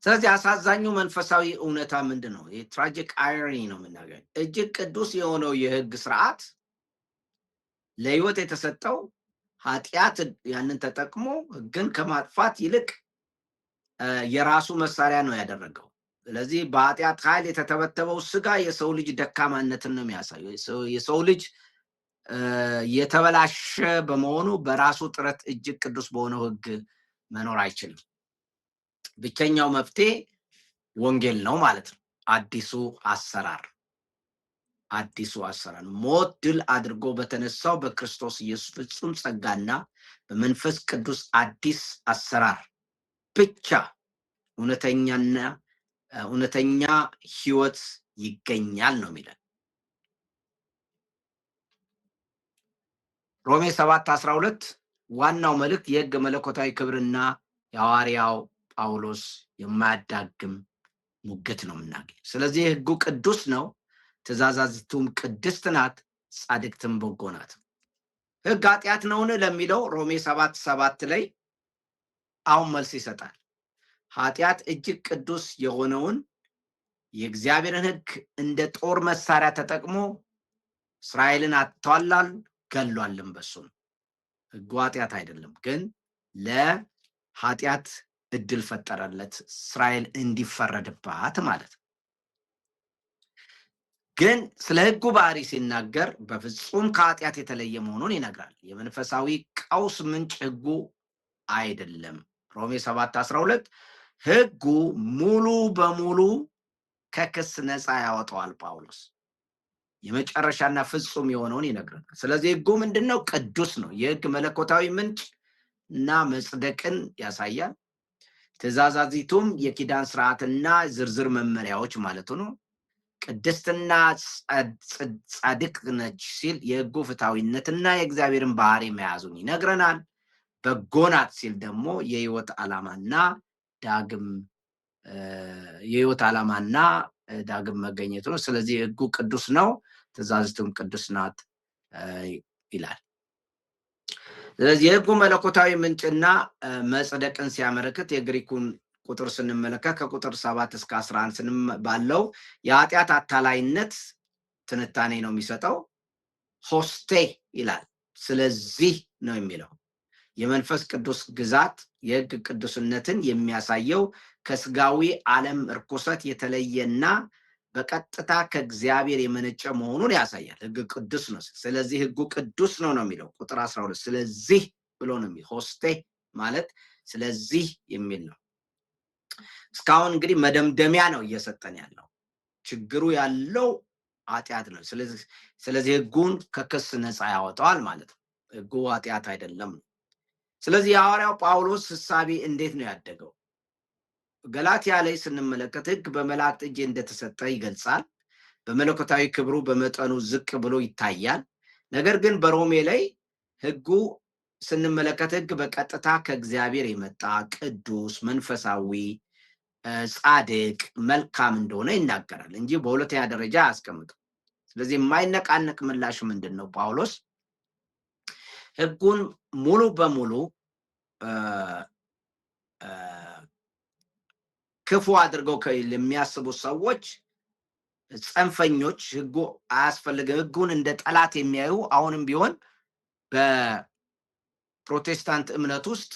[SPEAKER 1] ስለዚህ አሳዛኙ መንፈሳዊ እውነታ ምንድን ነው? የትራጂክ አይሮኒ ነው የምናገኝ። እጅግ ቅዱስ የሆነው የሕግ ስርዓት ለሕይወት የተሰጠው ኃጢአት ያንን ተጠቅሞ ሕግን ከማጥፋት ይልቅ የራሱ መሳሪያ ነው ያደረገው። ስለዚህ በኃጢአት ኃይል የተተበተበው ስጋ የሰው ልጅ ደካማነትን ነው የሚያሳየው። የሰው ልጅ የተበላሸ በመሆኑ በራሱ ጥረት እጅግ ቅዱስ በሆነው ሕግ መኖር አይችልም። ብቸኛው መፍትሄ ወንጌል ነው ማለት ነው። አዲሱ አሰራር ሞት ድል አድርጎ በተነሳው በክርስቶስ ኢየሱስ ፍጹም ጸጋና በመንፈስ ቅዱስ አዲስ አሰራር ብቻ እውነተኛ ሕይወት ይገኛል ነው የሚለን። ሮሜ 7:12 ዋናው መልእክት የሕግ መለኮታዊ ክብርና የሐዋርያው ጳውሎስ የማያዳግም ሙግት ነው የምናገኝ። ስለዚህ ሕጉ ቅዱስ ነው፣ ትእዛዛቱም ቅድስት ናት፣ ጻድቅትም በጎ ናት። ሕግ ኃጢአት ነውን ለሚለው ሮሜ 7:7 ላይ አሁን መልስ ይሰጣል። ኃጢአት እጅግ ቅዱስ የሆነውን የእግዚአብሔርን ሕግ እንደ ጦር መሳሪያ ተጠቅሞ እስራኤልን አጥቷላል፣ ገሏልም። በሱም ሕጉ ኃጢአት አይደለም፣ ግን ለኃጢአት እድል ፈጠረለት፣ እስራኤል እንዲፈረድባት ማለት ነው። ግን ስለ ሕጉ ባህሪ ሲናገር በፍጹም ከኃጢአት የተለየ መሆኑን ይነግራል። የመንፈሳዊ ቀውስ ምንጭ ሕጉ አይደለም። ሮሜ 7:12 ሕጉ ሙሉ በሙሉ ከክስ ነፃ ያወጣዋል። ጳውሎስ የመጨረሻና ፍጹም የሆነውን ይነግረናል። ስለዚህ ሕጉ ምንድነው? ቅዱስ ነው። የሕግ መለኮታዊ ምንጭ እና መጽደቅን ያሳያል። ትእዛዛዚቱም የኪዳን ስርዓትና ዝርዝር መመሪያዎች ማለት ነው። ቅድስትና ጻድቅ ነች ሲል የሕጉ ፍትሐዊነትና የእግዚአብሔርን ባህሪ መያዙን ይነግረናል። በጎ ናት ሲል ደግሞ የህይወት ዓላማና ዳግም መገኘት ነው። ስለዚህ ሕጉ ቅዱስ ነው፣ ትእዛዝቱም ቅዱስ ናት ይላል። ስለዚህ የሕጉ መለኮታዊ ምንጭና መጽደቅን ሲያመለክት የግሪኩን ቁጥር ስንመለከት ከቁጥር 7 እስከ 11 ባለው የኃጢአት አታላይነት ትንታኔ ነው የሚሰጠው። ሆስቴ ይላል። ስለዚህ ነው የሚለው የመንፈስ ቅዱስ ግዛት የሕግ ቅዱስነትን የሚያሳየው ከስጋዊ ዓለም እርኩሰት የተለየና በቀጥታ ከእግዚአብሔር የመነጨ መሆኑን ያሳያል። ሕግ ቅዱስ ነው። ስለዚህ ሕጉ ቅዱስ ነው የሚለው ቁጥር 12 ስለዚህ ብሎ ነው የሚለው። ሆስቴ ማለት ስለዚህ የሚል ነው። እስካሁን እንግዲህ መደምደሚያ ነው እየሰጠን ያለው። ችግሩ ያለው ኃጢአት ነው። ስለዚህ ሕጉን ከክስ ነፃ ያወጣዋል ማለት ነው። ሕጉ ኃጢአት አይደለም። ስለዚህ የሐዋርያው ጳውሎስ ሕሳቤ እንዴት ነው ያደገው? ገላትያ ላይ ስንመለከት ሕግ በመላእክት እጅ እንደተሰጠ ይገልጻል። በመለኮታዊ ክብሩ በመጠኑ ዝቅ ብሎ ይታያል። ነገር ግን በሮሜ ላይ ሕጉ ስንመለከት ሕግ በቀጥታ ከእግዚአብሔር የመጣ ቅዱስ፣ መንፈሳዊ፣ ጻድቅ፣ መልካም እንደሆነ ይናገራል እንጂ በሁለተኛ ደረጃ አያስቀምጥም። ስለዚህ የማይነቃነቅ ምላሽ ምንድን ነው? ጳውሎስ ሕጉን ሙሉ በሙሉ ክፉ አድርገው ለሚያስቡ ሰዎች፣ ጽንፈኞች፣ ሕጉ አያስፈልግም፣ ሕጉን እንደ ጠላት የሚያዩ አሁንም ቢሆን በፕሮቴስታንት እምነት ውስጥ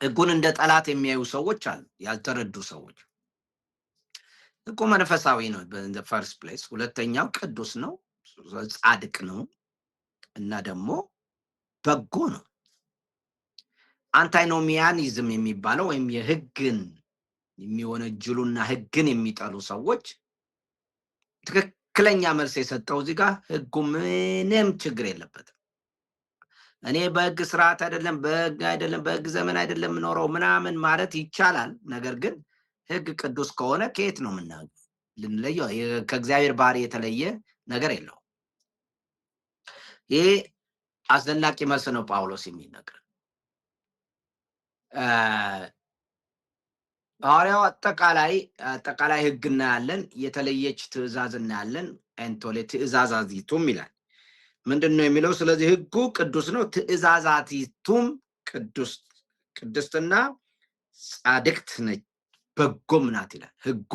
[SPEAKER 1] ሕጉን እንደ ጠላት የሚያዩ ሰዎች አሉ፣ ያልተረዱ ሰዎች። ሕጉ መንፈሳዊ ነው ፈርስት ፕሌስ፣ ሁለተኛው ቅዱስ ነው፣ ጻድቅ ነው እና ደግሞ በጎ ነው። አንታይኖሚያኒዝም የሚባለው ወይም የሕግን የሚወነጅሉና ሕግን የሚጠሉ ሰዎች ትክክለኛ መልስ የሰጠው እዚህ ጋር ሕጉ ምንም ችግር የለበትም። እኔ በሕግ ስርዓት አይደለም፣ በሕግ ዘመን አይደለም የምኖረው ምናምን ማለት ይቻላል። ነገር ግን ሕግ ቅዱስ ከሆነ ከየት ነው ልንለየው? ከእግዚአብሔር ባህሪ የተለየ ነገር የለው። ይሄ አስደናቂ መልስ ነው ጳውሎስ የሚነግር። ሐዋርያው አጠቃላይ ሕግ እናያለን፣ የተለየች ትእዛዝ እናያለን። ኤንቶሌ ትእዛዛቲቱም ይላል። ምንድን ነው የሚለው? ስለዚህ ሕጉ ቅዱስ ነው፣ ትእዛዛቲቱም ቅድስትና ጻድቅት ነች፣ በጎም ናት ይላል። ሕጉ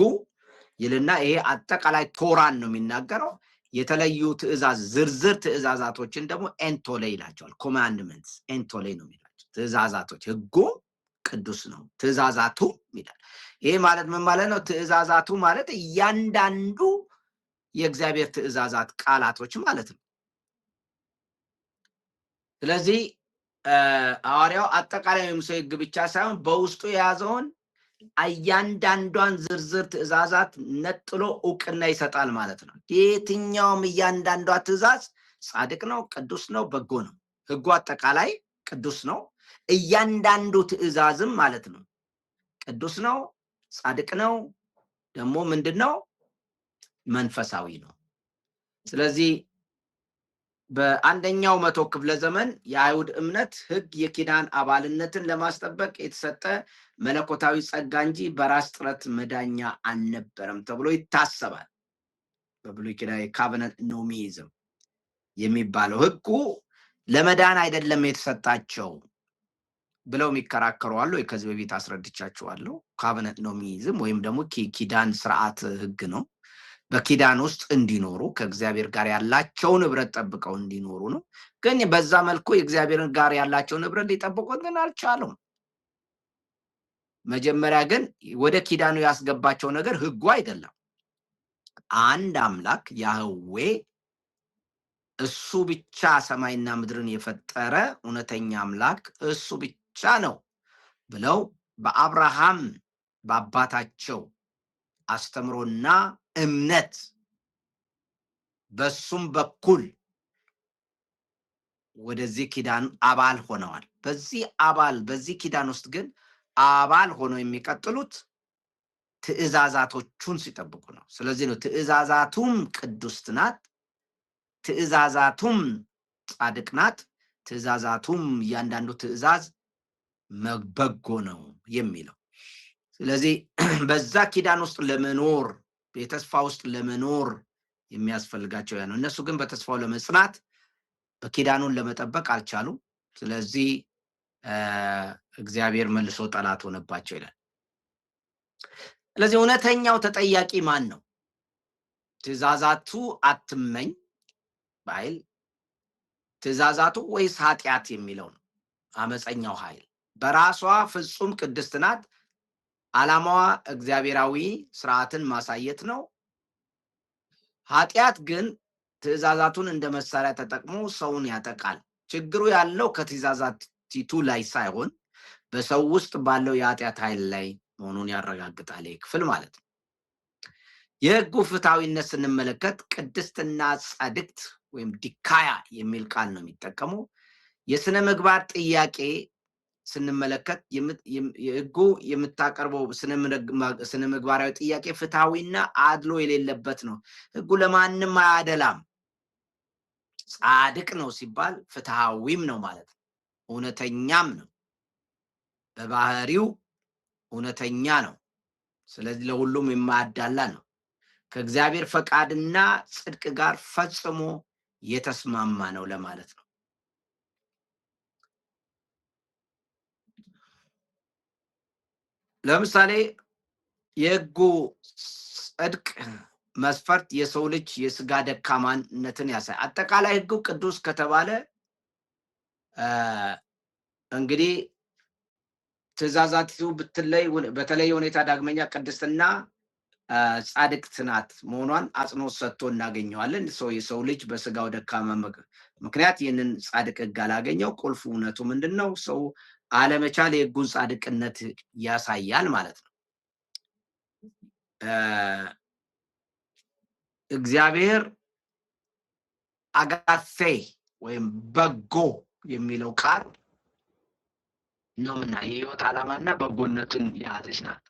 [SPEAKER 1] ይልና ይሄ አጠቃላይ ቶራን ነው የሚናገረው። የተለዩ ዝርዝር ትእዛዛቶችን ደግሞ ኤንቶሌ ይላቸዋል። ኮማንድመንትስ ኤንቶሌ ነው የሚላቸው ትእዛዛቶች። ሕጉ ቅዱስ ነው፣ ትእዛዛቱ ይላል። ይሄ ማለት ምን ማለት ነው? ትእዛዛቱ ማለት እያንዳንዱ የእግዚአብሔር ትእዛዛት ቃላቶች ማለት ነው። ስለዚህ ሐዋርያው አጠቃላይ የሙሴ ሕግ ብቻ ሳይሆን በውስጡ የያዘውን እያንዳንዷን ዝርዝር ትእዛዛት ነጥሎ እውቅና ይሰጣል ማለት ነው። የትኛውም እያንዳንዷ ትእዛዝ ጻድቅ ነው፣ ቅዱስ ነው፣ በጎ ነው። ሕጉ አጠቃላይ ቅዱስ ነው። እያንዳንዱ ትእዛዝም ማለት ነው ቅዱስ ነው፣ ጻድቅ ነው፣ ደግሞ ምንድን ነው? መንፈሳዊ ነው። ስለዚህ በአንደኛው መቶ ክፍለ ዘመን የአይሁድ እምነት ሕግ የኪዳን አባልነትን ለማስጠበቅ የተሰጠ መለኮታዊ ጸጋ እንጂ በራስ ጥረት መዳኛ አልነበረም ተብሎ ይታሰባል። በብሉይ ኪዳን የካቨነንት ኖሚዝም የሚባለው ሕጉ ለመዳን አይደለም የተሰጣቸው ብለው የሚከራከሩ አሉ። ከዚህ በፊት አስረድቻችኋለሁ። ካቨነንት ኖሚዝም ወይም ደግሞ ኪዳን ስርዓት ሕግ ነው። በኪዳን ውስጥ እንዲኖሩ ከእግዚአብሔር ጋር ያላቸውን ህብረት ጠብቀው እንዲኖሩ ነው። ግን በዛ መልኩ የእግዚአብሔርን ጋር ያላቸውን ህብረት ሊጠብቁት ግን አልቻሉም። መጀመሪያ ግን ወደ ኪዳኑ ያስገባቸው ነገር ሕጉ አይደለም። አንድ አምላክ ያህዌ እሱ ብቻ ሰማይና ምድርን የፈጠረ እውነተኛ አምላክ እሱ ብቻ ነው ብለው በአብርሃም በአባታቸው አስተምሮና እምነት በሱም በኩል ወደዚህ ኪዳን አባል ሆነዋል። በዚህ ኪዳን ውስጥ ግን አባል ሆነው የሚቀጥሉት ትእዛዛቶቹን ሲጠብቁ ነው። ስለዚህ ነው ትእዛዛቱም ቅድስት ናት፣ ትእዛዛቱም ጻድቅ ናት፣ ትእዛዛቱም እያንዳንዱ ትእዛዝ በጎ ነው የሚለው። ስለዚህ በዛ ኪዳን ውስጥ ለመኖር በተስፋ ውስጥ ለመኖር የሚያስፈልጋቸው ያ ነው። እነሱ ግን በተስፋው ለመጽናት በኪዳኑን ለመጠበቅ አልቻሉም። ስለዚህ እግዚአብሔር መልሶ ጠላት ሆነባቸው ይላል። ስለዚህ እውነተኛው ተጠያቂ ማን ነው? ትእዛዛቱ አትመኝ ባይል ትእዛዛቱ ወይስ ኃጢአት የሚለው ነው። አመፀኛው ኃይል በራሷ ፍጹም ቅድስት ናት። ዓላማዋ እግዚአብሔራዊ ስርዓትን ማሳየት ነው። ኃጢአት ግን ትእዛዛቱን እንደ መሳሪያ ተጠቅሞ ሰውን ያጠቃል። ችግሩ ያለው ከትእዛዛቲቱ ላይ ሳይሆን በሰው ውስጥ ባለው የኃጢአት ኃይል ላይ መሆኑን ያረጋግጣል ይህ ክፍል ማለት ነው። የሕጉ ፍትሐዊነት ስንመለከት ቅድስትና ጻድቅት ወይም ዲካያ የሚል ቃል ነው የሚጠቀመው። የስነ ምግባር ጥያቄ ስንመለከት ሕጉ የምታቀርበው ስነ ምግባራዊ ጥያቄ ፍትሐዊና አድሎ የሌለበት ነው። ሕጉ ለማንም አያደላም። ጻድቅ ነው ሲባል ፍትሐዊም ነው ማለት ነው። እውነተኛም ነው። በባህሪው እውነተኛ ነው። ስለዚህ ለሁሉም የማያዳላ ነው። ከእግዚአብሔር ፈቃድና ጽድቅ ጋር ፈጽሞ የተስማማ ነው ለማለት ነው። ለምሳሌ የሕጉ ጽድቅ መስፈርት የሰው ልጅ የስጋ ደካማነትን ያሳይ። አጠቃላይ ሕጉ ቅዱስ ከተባለ እንግዲህ ትእዛዛቱ በተለየ ሁኔታ ዳግመኛ ቅድስትና ጻድቅት ናት መሆኗን አጽንኦት ሰጥቶ እናገኘዋለን። የሰው ልጅ በስጋው ደካማ ምክንያት ይህንን ጻድቅ ሕግ አላገኘው። ቁልፍ እውነቱ ምንድን ነው? ሰው አለመቻል የሕጉን ጻድቅነት ያሳያል ማለት ነው። እግዚአብሔር አጋፌ ወይም በጎ የሚለው ቃል ነው እና የህይወት ዓላማና በጎነትን የያዘች ናት።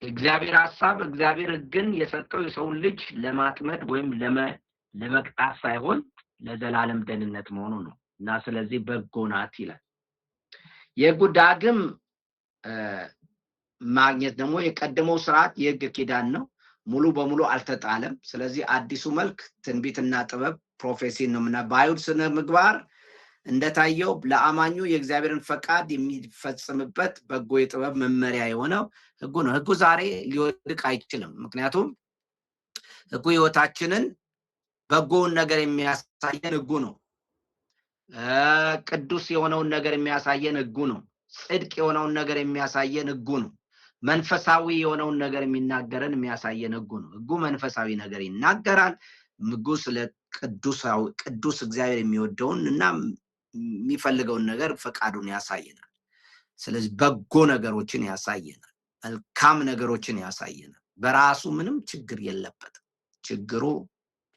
[SPEAKER 1] እግዚአብሔር ሐሳብ እግዚአብሔር ሕግን የሰጠው የሰውን ልጅ ለማጥመድ ወይም ለመቅጣት ሳይሆን ለዘላለም ደህንነት መሆኑ ነው እና ስለዚህ በጎ ናት ይላል። የሕጉ ዳግም ማግኘት ደግሞ የቀደመው ስርዓት የሕግ ኪዳን ነው፣ ሙሉ በሙሉ አልተጣለም። ስለዚህ አዲሱ መልክ ትንቢትና ጥበብ ፕሮፌሲን ነው እና በአይሁድ ስነ ምግባር እንደታየው ለአማኙ የእግዚአብሔርን ፈቃድ የሚፈጽምበት በጎ የጥበብ መመሪያ የሆነው ሕጉ ነው። ሕጉ ዛሬ ሊወድቅ አይችልም። ምክንያቱም ሕጉ ሕይወታችንን በጎውን ነገር የሚያሳየን ሕጉ ነው። ቅዱስ የሆነውን ነገር የሚያሳየን ሕጉ ነው። ጽድቅ የሆነውን ነገር የሚያሳየን ሕጉ ነው። መንፈሳዊ የሆነውን ነገር የሚናገረን የሚያሳየን ሕጉ ነው። ሕጉ መንፈሳዊ ነገር ይናገራል። ሕጉ ስለ ቅዱስ እግዚአብሔር የሚወደውን እና የሚፈልገውን ነገር ፈቃዱን ያሳየናል። ስለዚህ በጎ ነገሮችን ያሳየናል። መልካም ነገሮችን ያሳየናል። በራሱ ምንም ችግር የለበትም። ችግሩ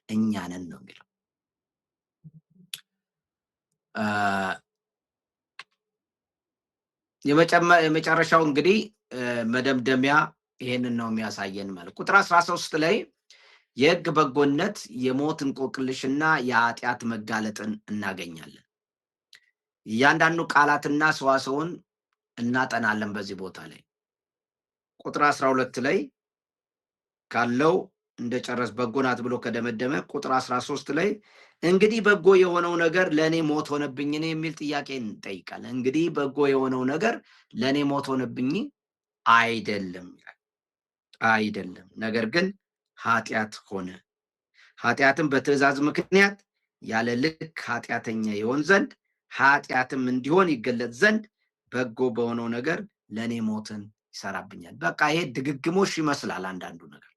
[SPEAKER 1] እኛ ነን ነው የሚለው። የመጨረሻው እንግዲህ መደምደሚያ ይሄንን ነው የሚያሳየን ማለት ቁጥር 13 ላይ የሕግ በጎነት የሞት እንቆቅልሽና የኃጢአት መጋለጥን እናገኛለን። እያንዳንዱ ቃላትና ሰዋሰውን እናጠናለን። በዚህ ቦታ ላይ ቁጥር 12 ላይ ካለው እንደጨረስ በጎ ናት ብሎ ከደመደመ ቁጥር 13 ላይ እንግዲህ በጎ የሆነው ነገር ለእኔ ሞት ሆነብኝ የሚል ጥያቄ እንጠይቃለን። እንግዲህ በጎ የሆነው ነገር ለእኔ ሞት ሆነብኝ አይደለም ይላል። አይደለም፣ ነገር ግን ኃጢአት ሆነ። ኃጢአትም በትእዛዝ ምክንያት ያለ ልክ ኃጢአተኛ ይሆን ዘንድ ኃጢአትም እንዲሆን ይገለጥ ዘንድ በጎ በሆነው ነገር ለእኔ ሞትን ይሰራብኛል። በቃ ይሄ ድግግሞሽ ይመስላል አንዳንዱ ነገር።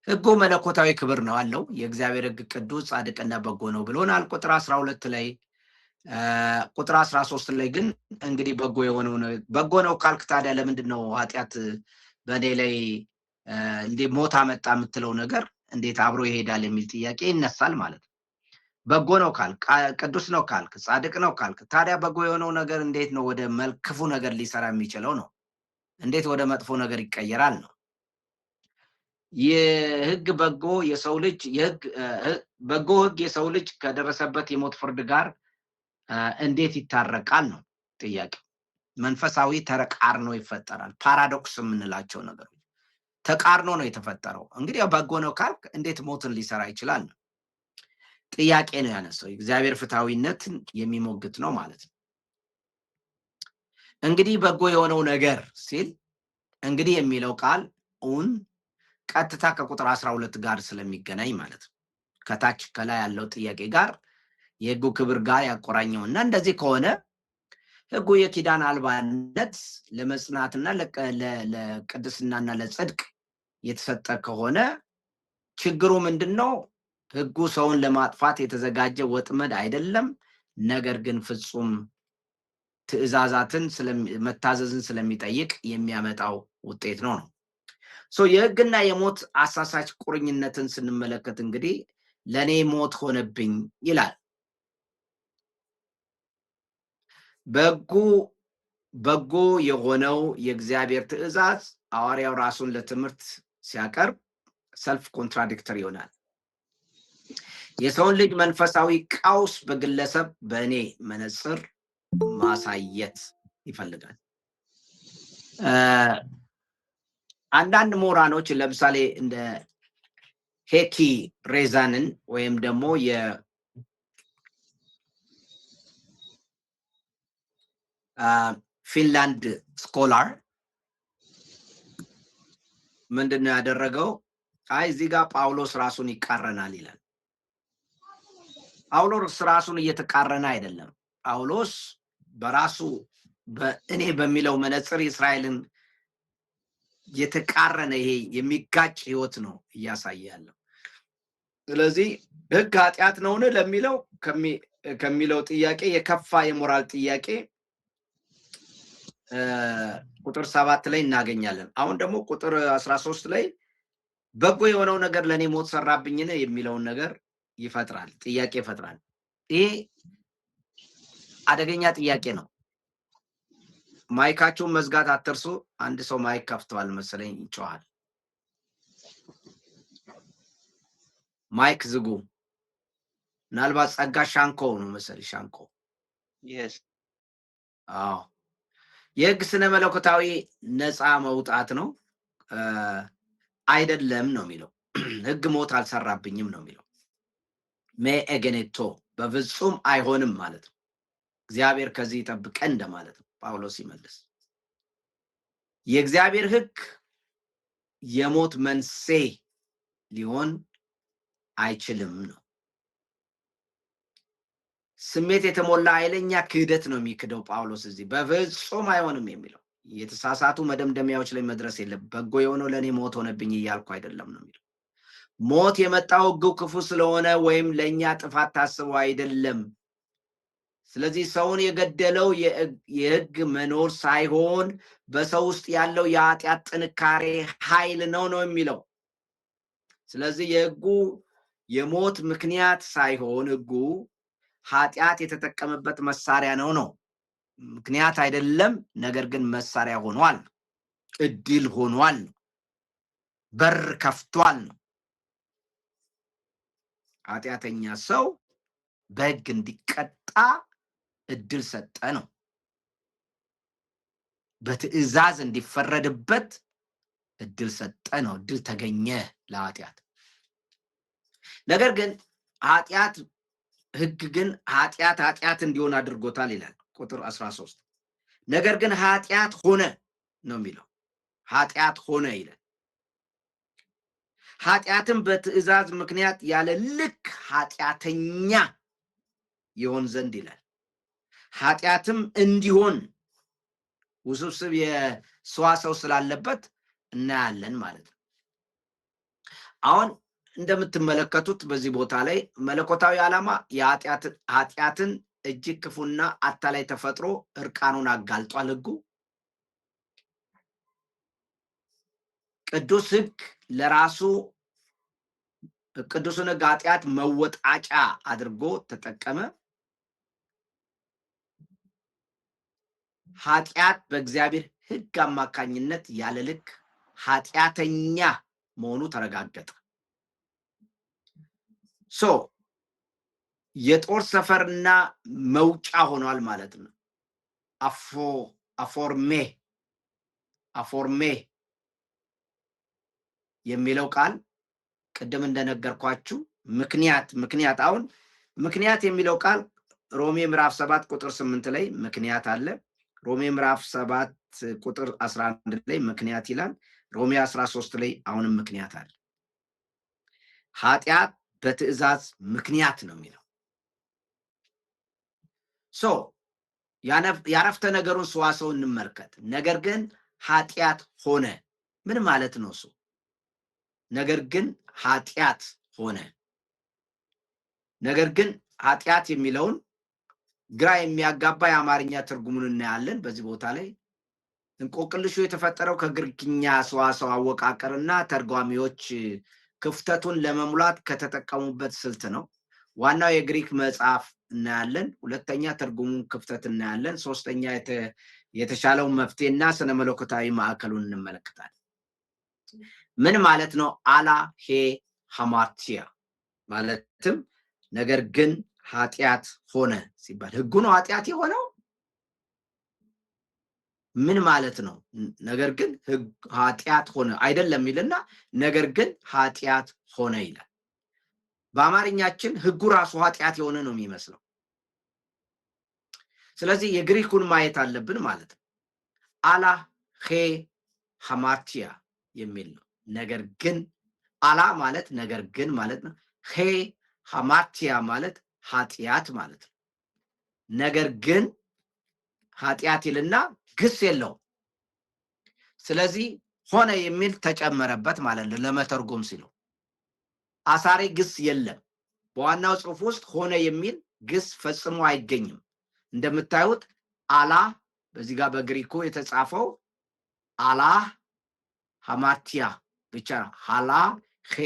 [SPEAKER 1] ሕጉ መለኮታዊ ክብር ነው አለው። የእግዚአብሔር ሕግ ቅዱስ ጻድቅና በጎ ነው ብሎናል ቁጥር 12 ላይ። ቁጥር 13 ላይ ግን እንግዲህ በጎ የሆነው በጎ ነው ካልክ ታዲያ ለምንድን ነው ኃጢአት በእኔ ላይ እንዴ ሞት አመጣ የምትለው ነገር እንዴት አብሮ ይሄዳል የሚል ጥያቄ ይነሳል ማለት ነው። በጎ ነው ካልክ፣ ቅዱስ ነው ካልክ፣ ጻድቅ ነው ካልክ ታዲያ በጎ የሆነው ነገር እንዴት ነው ወደ ክፉ ነገር ሊሰራ የሚችለው ነው? እንዴት ወደ መጥፎ ነገር ይቀየራል ነው? የሕግ በጎ የሰው ልጅ በጎ ሕግ የሰው ልጅ ከደረሰበት የሞት ፍርድ ጋር እንዴት ይታረቃል ነው ጥያቄው። መንፈሳዊ ተቃርኖ ይፈጠራል። ፓራዶክስ የምንላቸው ነገሮች ተቃርኖ ነው የተፈጠረው። እንግዲህ በጎ ነው ካልክ እንዴት ሞትን ሊሰራ ይችላል ነው ጥያቄ ነው ያነሳው። እግዚአብሔር ፍትሐዊነትን የሚሞግት ነው ማለት ነው። እንግዲህ በጎ የሆነው ነገር ሲል እንግዲህ የሚለው ቃል ቀጥታ ከቁጥር 12 ጋር ስለሚገናኝ ማለት ነው። ከታች ከላይ ያለው ጥያቄ ጋር የሕጉ ክብር ጋር ያቆራኘው እና እንደዚህ ከሆነ ሕጉ የኪዳን አልባነት ለመጽናትና ለቅድስናና ለጽድቅ የተሰጠ ከሆነ ችግሩ ምንድን ነው? ሕጉ ሰውን ለማጥፋት የተዘጋጀ ወጥመድ አይደለም፣ ነገር ግን ፍጹም ትእዛዛትን መታዘዝን ስለሚጠይቅ የሚያመጣው ውጤት ነው። የሕግና የሞት አሳሳች ቁርኝነትን ስንመለከት እንግዲህ ለእኔ ሞት ሆነብኝ ይላል። በጎ የሆነው የእግዚአብሔር ትእዛዝ ሐዋርያው ራሱን ለትምህርት ሲያቀርብ ሰልፍ ኮንትራዲክተር ይሆናል። የሰውን ልጅ መንፈሳዊ ቀውስ በግለሰብ በእኔ መነጽር ማሳየት ይፈልጋል። አንዳንድ ምሁራኖች ለምሳሌ እንደ ሄኪ ሬዛንን ወይም ደግሞ የፊንላንድ ስኮላር ምንድን ነው ያደረገው? እዚህ ጋር ጳውሎስ ራሱን ይቃረናል ይላል። ጳውሎስ ራሱን እየተቃረነ አይደለም። ጳውሎስ በራሱ በእኔ በሚለው መነጽር እስራኤልን የተቃረነ ይሄ የሚጋጭ ህይወት ነው እያሳየ ያለው። ስለዚህ ሕግ ኃጢአት ነውን ለሚለው ከሚለው ጥያቄ የከፋ የሞራል ጥያቄ ቁጥር 7 ላይ እናገኛለን። አሁን ደግሞ ቁጥር 13 ላይ በጎ የሆነው ነገር ለእኔ ሞት ሰራብኝን የሚለውን ነገር ይፈጥራል፣ ጥያቄ ይፈጥራል። ይሄ አደገኛ ጥያቄ ነው። ማይካችሁን መዝጋት አትርሱ። አንድ ሰው ማይክ ከፍተዋል መሰለኝ ይጮሃል። ማይክ ዝጉ። ምናልባት ጸጋ ሻንኮ ነው መሰለኝ። ሻንኮ አዎ። የሕግ ስነ መለኮታዊ ነፃ መውጣት ነው አይደለም ነው የሚለው። ሕግ ሞት አልሰራብኝም ነው የሚለው። ሜኤገኔቶ በፍጹም አይሆንም ማለት ነው። እግዚአብሔር ከዚህ ይጠብቀን እንደማለት ነው። ጳውሎስ ይመልስ የእግዚአብሔር ሕግ የሞት መንስኤ ሊሆን አይችልም ነው። ስሜት የተሞላ ኃይለኛ ክህደት ነው የሚክደው ጳውሎስ እዚህ። በፍጹም አይሆንም የሚለው የተሳሳቱ መደምደሚያዎች ላይ መድረስ የለም። በጎ የሆነው ለእኔ ሞት ሆነብኝ እያልኩ አይደለም ነው የሚለው። ሞት የመጣው ሕጉ ክፉ ስለሆነ ወይም ለእኛ ጥፋት ታስቦ አይደለም። ስለዚህ ሰውን የገደለው የሕግ መኖር ሳይሆን በሰው ውስጥ ያለው የኃጢአት ጥንካሬ ኃይል ነው የሚለው። ስለዚህ የሕጉ የሞት ምክንያት ሳይሆን ሕጉ ኃጢአት የተጠቀመበት መሳሪያ ነው። ምክንያት አይደለም፣ ነገር ግን መሳሪያ ሆኗል፣ እድል ሆኗል። በር ከፍቷል ነው። ኃጢአተኛ ሰው በሕግ እንዲቀጣ እድል ሰጠ ነው። በትእዛዝ እንዲፈረድበት እድል ሰጠ ነው። እድል ተገኘ ለኃጢአት። ነገር ግን ኃጢአት ሕግ ግን ኃጢአት እንዲሆን አድርጎታል ይላል ቁጥር 13። ነገር ግን ኃጢአት ሆነ ነው የሚለው። ኃጢአት ሆነ ይላል። ኃጢአትም በትእዛዝ ምክንያት ያለ ልክ ኃጢአተኛ ይሆን ዘንድ ይላል። ኃጢአትም እንዲሆን ውስብስብ የሰዋሰው ስላለበት እናያለን ማለት ነው። አሁን እንደምትመለከቱት በዚህ ቦታ ላይ መለኮታዊ ዓላማ ኃጢአትን እጅግ ክፉና አታላይ ተፈጥሮ እርቃኑን አጋልጧል። ሕጉ ቅዱስ ሕግ ለራሱ ቅዱስን ሕግ ኃጢአት መወጣጫ አድርጎ ተጠቀመ። ኃጢአት በእግዚአብሔር ሕግ አማካኝነት ያለ ልክ ኃጢአተኛ መሆኑ ተረጋገጠ። የጦር ሰፈርና መውጫ ሆኗል ማለት ነው። አፎርሜ የሚለው ቃል ቅድም እንደነገርኳችሁ ምክንያት አሁን ምክንያት የሚለው ቃል ሮሜ ምዕራፍ 7 ቁጥር 8 ላይ ምክንያት አለ። ሮሜ ምዕራፍ 7 ቁጥር 11 ላይ ምክንያት ይላል። ሮሜ 13 ላይ አሁንም ምክንያት አለ። ኃጢአት በትእዛዝ ምክንያት ነው የሚለው። ያረፍተ ነገሩን ሰዋሰው እንመልከት። ነገር ግን ኃጢአት ሆነ ምን ማለት ነው? ነገር ግን ኃጢአት ሆነ። ነገር ግን ኃጢአት የሚለውን ግራ የሚያጋባ የአማርኛ ትርጉሙን እናያለን። በዚህ ቦታ ላይ እንቆቅልሹ የተፈጠረው ከግሪክኛ ሰዋሰው አወቃቀርና ተርጓሚዎች ክፍተቱን ለመሙላት ከተጠቀሙበት ስልት ነው። ዋናው የግሪክ መጽሐፍ እናያለን። ሁለተኛ ትርጉሙን ክፍተት እናያለን። ሶስተኛ የተሻለው መፍትሄና ስነ መለኮታዊ ማዕከሉን እንመለከታለን። ምን ማለት ነው? አላ ሄ ሃማርቲያ ማለትም ነገር ግን ኃጢአት ሆነ ሲባል ሕጉ ነው ኃጢአት የሆነው? ምን ማለት ነው? ነገር ግን ኃጢአት ሆነ አይደለም ይልና ነገር ግን ኃጢአት ሆነ ይላል። በአማርኛችን ሕጉ ራሱ ኃጢአት የሆነ ነው የሚመስለው። ስለዚህ የግሪኩን ማየት አለብን ማለት ነው። አላ ሄ ሃማርቲያ የሚል ነው። ነገር ግን አላ ማለት ነገር ግን ማለት ነው። ሄ ሃማርቲያ ማለት ኃጢአት ማለት ነው። ነገር ግን ኃጢአት ይልና ግስ የለውም። ስለዚህ ሆነ የሚል ተጨመረበት ማለት ነው ለመተርጎም ሲሉ። አሳሪ ግስ የለም። በዋናው ጽሑፍ ውስጥ ሆነ የሚል ግስ ፈጽሞ አይገኝም። እንደምታዩት አላ በዚህ ጋር በግሪኩ የተጻፈው አላ ሃማርቲያ ብቻ ነው። አላ ሄ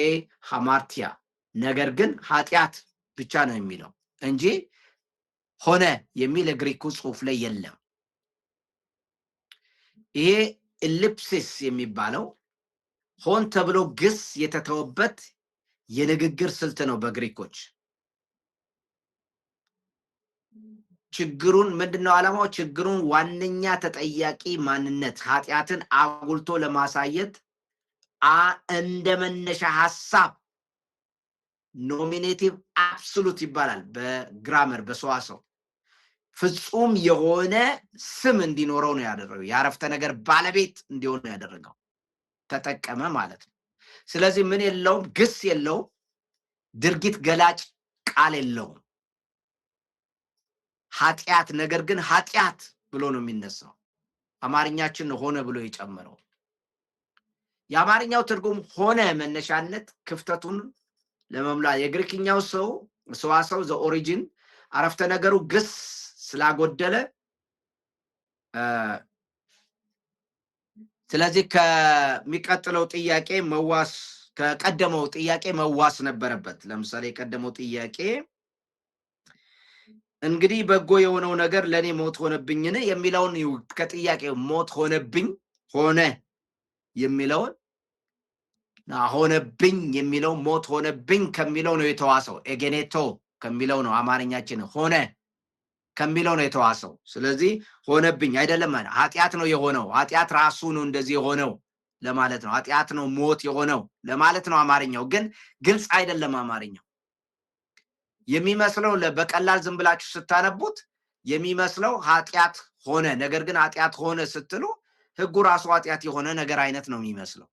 [SPEAKER 1] ሃማርቲያ ነገር ግን ኃጢአት ብቻ ነው የሚለው እንጂ ሆነ የሚል የግሪኩ ጽሑፍ ላይ የለም። ይሄ ኢሊፕሲስ የሚባለው ሆን ተብሎ ግስ የተተወበት የንግግር ስልት ነው በግሪኮች። ችግሩን ምንድነው ዓላማው? ችግሩን ዋነኛ ተጠያቂ ማንነት ኃጢአትን አጉልቶ ለማሳየት እንደ መነሻ ሐሳብ ኖሚኔቲቭ አብሶሉት ይባላል በግራመር በሰዋሰው ፍጹም የሆነ ስም እንዲኖረው ነው ያደረገው። የአረፍተ ነገር ባለቤት እንዲሆን ነው ያደረገው። ተጠቀመ ማለት ነው። ስለዚህ ምን የለውም? ግስ የለውም። ድርጊት ገላጭ ቃል የለውም። ኃጢአት ነገር ግን ኃጢአት ብሎ ነው የሚነሳው። አማርኛችን ሆነ ብሎ የጨመረው የአማርኛው ትርጉም ሆነ መነሻነት ክፍተቱን ለመሙላት የግሪክኛው ሰዋሰው ዘ ኦሪጂን አረፍተ ነገሩ ግስ ስላጎደለ ስለዚህ ከሚቀጥለው ጥያቄ መዋስ ከቀደመው ጥያቄ መዋስ ነበረበት። ለምሳሌ የቀደመው ጥያቄ እንግዲህ በጎ የሆነው ነገር ለኔ ሞት ሆነብኝን የሚለውን ከጥያቄው ሞት ሆነብኝ ሆነ የሚለውን ሆነብኝ የሚለው ሞት ሆነብኝ ከሚለው ነው የተዋሰው። ኤጌኔቶ ከሚለው ነው አማርኛችን ሆነ ከሚለው ነው የተዋሰው። ስለዚህ ሆነብኝ አይደለም ማለት ኃጢአት ነው የሆነው። ኃጢአት ራሱ ነው እንደዚህ የሆነው ለማለት ነው። ኃጢአት ነው ሞት የሆነው ለማለት ነው። አማርኛው ግን ግልጽ አይደለም። አማርኛው የሚመስለው በቀላል ዝም ብላችሁ ስታነቡት የሚመስለው ኃጢአት ሆነ፣ ነገር ግን ኃጢአት ሆነ ስትሉ ህጉ ራሱ ኃጢአት የሆነ ነገር አይነት ነው የሚመስለው።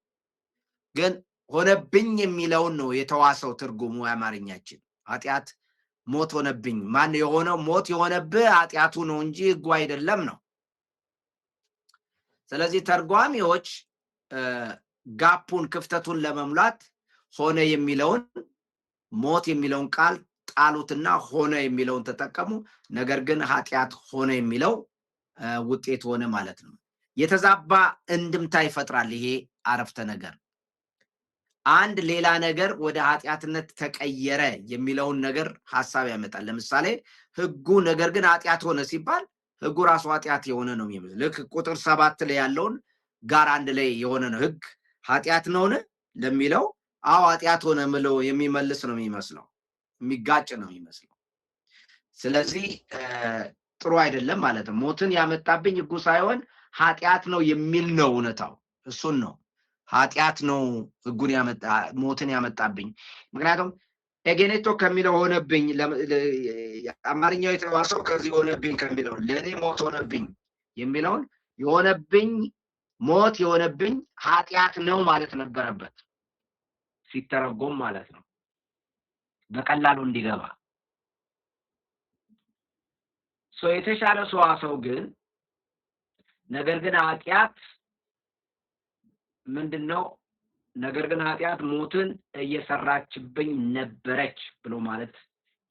[SPEAKER 1] ግን ሆነብኝ የሚለውን ነው የተዋሰው ትርጉሙ አማርኛችን። ኃጢአት ሞት ሆነብኝ። ማን የሆነው ሞት የሆነብህ ኃጢአቱ ነው እንጂ ህጉ አይደለም ነው። ስለዚህ ተርጓሚዎች ጋፑን ክፍተቱን ለመሙላት ሆነ የሚለውን ሞት የሚለውን ቃል ጣሉትና ሆነ የሚለውን ተጠቀሙ። ነገር ግን ኃጢአት ሆነ የሚለው ውጤት ሆነ ማለት ነው። የተዛባ እንድምታ ይፈጥራል ይሄ አረፍተ ነገር። አንድ ሌላ ነገር ወደ ኃጢአትነት ተቀየረ የሚለውን ነገር ሐሳብ ያመጣል። ለምሳሌ ህጉ ነገር ግን ኃጢአት ሆነ ሲባል ህጉ ራሱ ኃጢአት የሆነ ነው የሚመስለው። ልክ ቁጥር 7 ላይ ያለውን ጋር አንድ ላይ የሆነ ነው። ህግ ኃጢአት ነውን ለሚለው አዎ ኃጢአት ሆነ ምለው የሚመልስ ነው የሚመስለው፣ የሚጋጭ ነው የሚመስለው። ስለዚህ ጥሩ አይደለም ማለት ነው። ሞትን ያመጣብኝ ህጉ ሳይሆን ኃጢአት ነው የሚል ነው እውነታው። እሱን ነው ኃጢአት ነው ህጉን ያመጣ ሞትን ያመጣብኝ። ምክንያቱም ኤጌኔቶ ከሚለው ሆነብኝ አማርኛው የተዋሰው ከዚህ ሆነብኝ ከሚለው ለኔ ሞት ሆነብኝ የሚለውን የሆነብኝ ሞት የሆነብኝ ኃጢአት ነው ማለት ነበረበት ሲተረጎም ማለት ነው፣ በቀላሉ እንዲገባ። የተሻለ ሰዋሰው ግን ነገር ግን ኃጢአት ምንድነው? ነገር ግን ኃጢአት ሞትን እየሰራችብኝ ነበረች ብሎ ማለት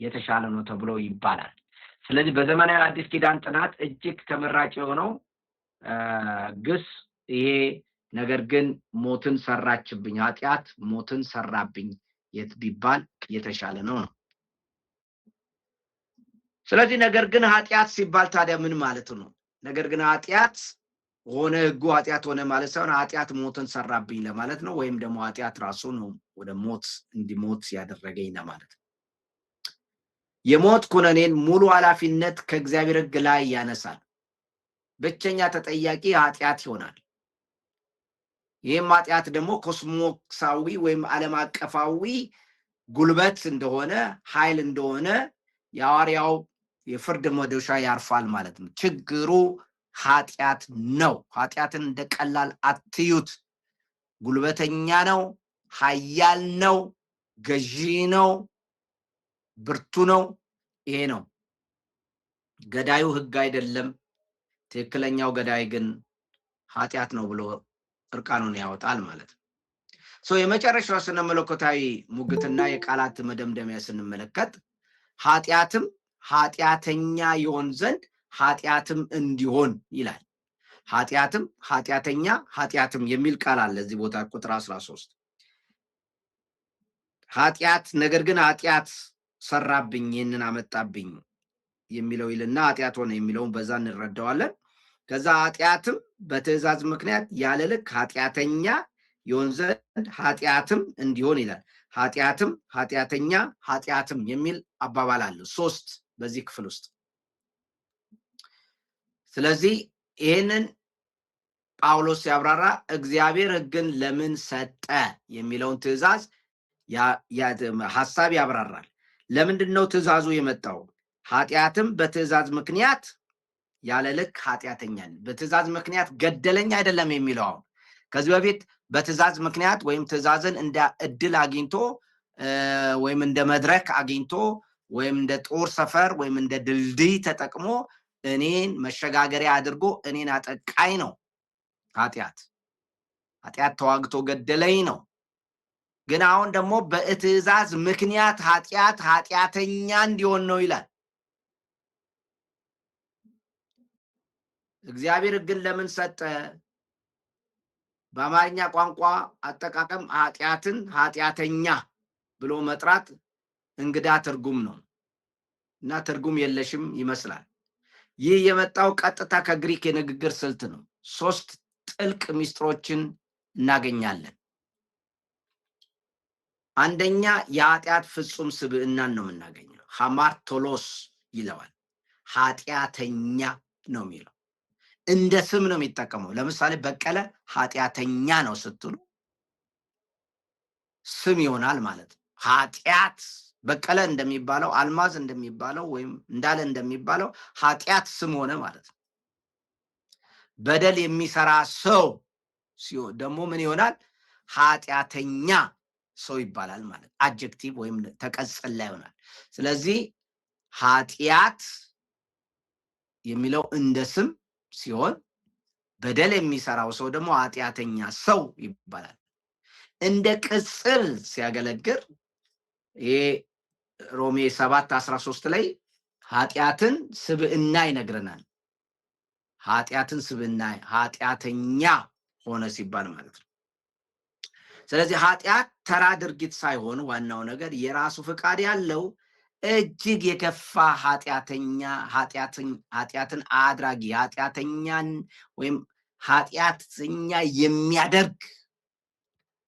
[SPEAKER 1] የተሻለ ነው ተብሎ ይባላል። ስለዚህ በዘመናዊ አዲስ ኪዳን ጥናት እጅግ ተመራጭ የሆነው ግስ ይሄ ነገር ግን ሞትን ሰራችብኝ፣ ኃጢአት ሞትን ሰራብኝ ቢባል የተሻለ ነው። ስለዚህ ነገር ግን ኃጢአት ሲባል ታዲያ ምን ማለት ነው? ነገር ግን ኃጢአት ሆነ ህጉ ኃጢአት ሆነ ማለት ሳይሆን ኃጢአት ሞትን ሰራብኝ ለማለት ነው። ወይም ደግሞ ኃጢአት ራሱ ነው ወደ ሞት እንዲሞት ያደረገኝ ለማለት ነው። የሞት ኩነኔን ሙሉ ኃላፊነት ከእግዚአብሔር ህግ ላይ ያነሳል። ብቸኛ ተጠያቂ ኃጢአት ይሆናል። ይህም ኃጢአት ደግሞ ኮስሞሳዊ ወይም ዓለም አቀፋዊ ጉልበት እንደሆነ ኃይል እንደሆነ የሐዋርያው የፍርድ መዶሻ ያርፋል ማለት ነው። ችግሩ ኃጢአት ነው። ኃጢአትን እንደ ቀላል አትዩት። ጉልበተኛ ነው፣ ኃያል ነው፣ ገዢ ነው፣ ብርቱ ነው። ይሄ ነው ገዳዩ ህግ አይደለም። ትክክለኛው ገዳይ ግን ኃጢአት ነው ብሎ እርቃኑን ያወጣል ማለት ነው። የመጨረሻው ስነ መለኮታዊ ሙግትና የቃላት መደምደሚያ ስንመለከት ኃጢአትም ኃጢአተኛ ይሆን ዘንድ ኃጢአትም እንዲሆን ይላል። ኃጢአትም ኃጢአተኛ ኃጢአትም የሚል ቃል አለ እዚህ ቦታ ቁጥር 13። ኃጢአት ነገር ግን ኃጢአት ሰራብኝ ይህንን አመጣብኝ የሚለው ይልና ኃጢአት ሆነ የሚለውን በዛ እንረዳዋለን። ከዛ ኃጢአትም በትእዛዝ ምክንያት ያለ ልክ ኃጢአተኛ ይሆን ዘንድ ኃጢአትም እንዲሆን ይላል። ኃጢአትም ኃጢአተኛ ኃጢአትም የሚል አባባል አለ 3 በዚህ ክፍል ውስጥ። ስለዚህ ይህንን ጳውሎስ ያብራራ እግዚአብሔር ህግን ለምን ሰጠ የሚለውን ትእዛዝ ሐሳብ ያብራራል። ለምንድነው ትእዛዙ የመጣው? ኃጢአትም በትእዛዝ ምክንያት ያለ ልክ ኃጢአተኛን በትእዛዝ ምክንያት ገደለኝ አይደለም የሚለው። አሁን ከዚህ በፊት በትእዛዝ ምክንያት ወይም ትእዛዝን እንደ እድል አግኝቶ ወይም እንደ መድረክ አግኝቶ ወይም እንደ ጦር ሰፈር ወይም እንደ ድልድይ ተጠቅሞ እኔን መሸጋገሪያ አድርጎ እኔን አጠቃኝ ነው ኃጢአት ተዋግቶ ገደለኝ ነው። ግን አሁን ደግሞ በትእዛዝ ምክንያት ኃጢአተኛ እንዲሆን ነው ይላል። እግዚአብሔር ግን ለምን ሰጠ? በአማርኛ ቋንቋ አጠቃቀም ኃጢአትን ኃጢአተኛ ብሎ መጥራት እንግዳ ትርጉም ነው እና ትርጉም የለሽም ይመስላል። ይህ የመጣው ቀጥታ ከግሪክ የንግግር ስልት ነው። 3 ጥልቅ ሚስጥሮችን እናገኛለን። አንደኛ የኃጢአት ፍጹም ስብዕናን ነው የምናገኘው። ሐማርቶሎስ ይለዋል። ኃጢአተኛ ነው የሚለው። እንደ ስም ነው የሚጠቀመው። ለምሳሌ በቀለ ኃጢአተኛ ነው ስትሉ ስም ይሆናል ማለት ነው። ኃጢአት በቀለ እንደሚባለው፣ አልማዝ እንደሚባለው፣ ወይም እንዳለ እንደሚባለው ኃጢአት ስም ሆነ ማለት ነው። በደል የሚሰራ ሰው ሲሆን ደግሞ ምን ይሆናል? ኃጢአተኛ ሰው ይባላል ማለት አድጀክቲቭ ወይም ተቀጽላ ይሆናል። ስለዚህ ኃጢአት የሚለው እንደ ስም ሲሆን በደል የሚሰራው ሰው ደግሞ ኃጢአተኛ ሰው ይባላል። እንደ ቅጽል ሲያገለግል ይሄ ሮሜ 7:13 ላይ ኃጢአትን ስብዕና ይነግረናል። ኃጢአትን ስብዕና ኃጢአተኛ ሆነ ሲባል ማለት ነው። ስለዚህ ኃጢአት ተራ ድርጊት ሳይሆን ዋናው ነገር የራሱ ፍቃድ ያለው እጅግ የከፋ ኃጢአትን አድራጊ ኃጢአተኛን ወይም ኃጢአተኛ የሚያደርግ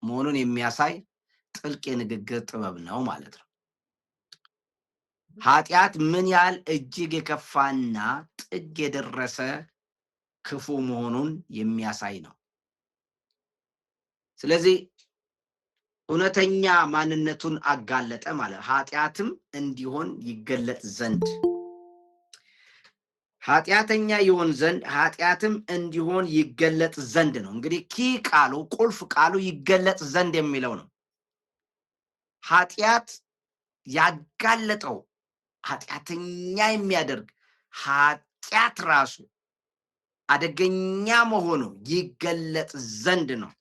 [SPEAKER 1] መሆኑን የሚያሳይ ጥልቅ የንግግር ጥበብ ነው ማለት ነው። ኃጢአት ምን ያህል እጅግ የከፋና ጥግ የደረሰ ክፉ መሆኑን የሚያሳይ ነው። ስለዚህ እውነተኛ ማንነቱን አጋለጠ ማለት ኃጢአትም እንዲሆን ይገለጥ ዘንድ ኃጢአተኛ ይሆን ዘንድ ኃጢአትም እንዲሆን ይገለጥ ዘንድ ነው። እንግዲህ ቃሉ ቁልፍ ቃሉ ይገለጥ ዘንድ የሚለው ነው። ኃጢአት ያጋለጠው ኃጢአተኛ የሚያደርግ ኃጢአት ራሱ አደገኛ መሆኑ ይገለጥ ዘንድ ነው።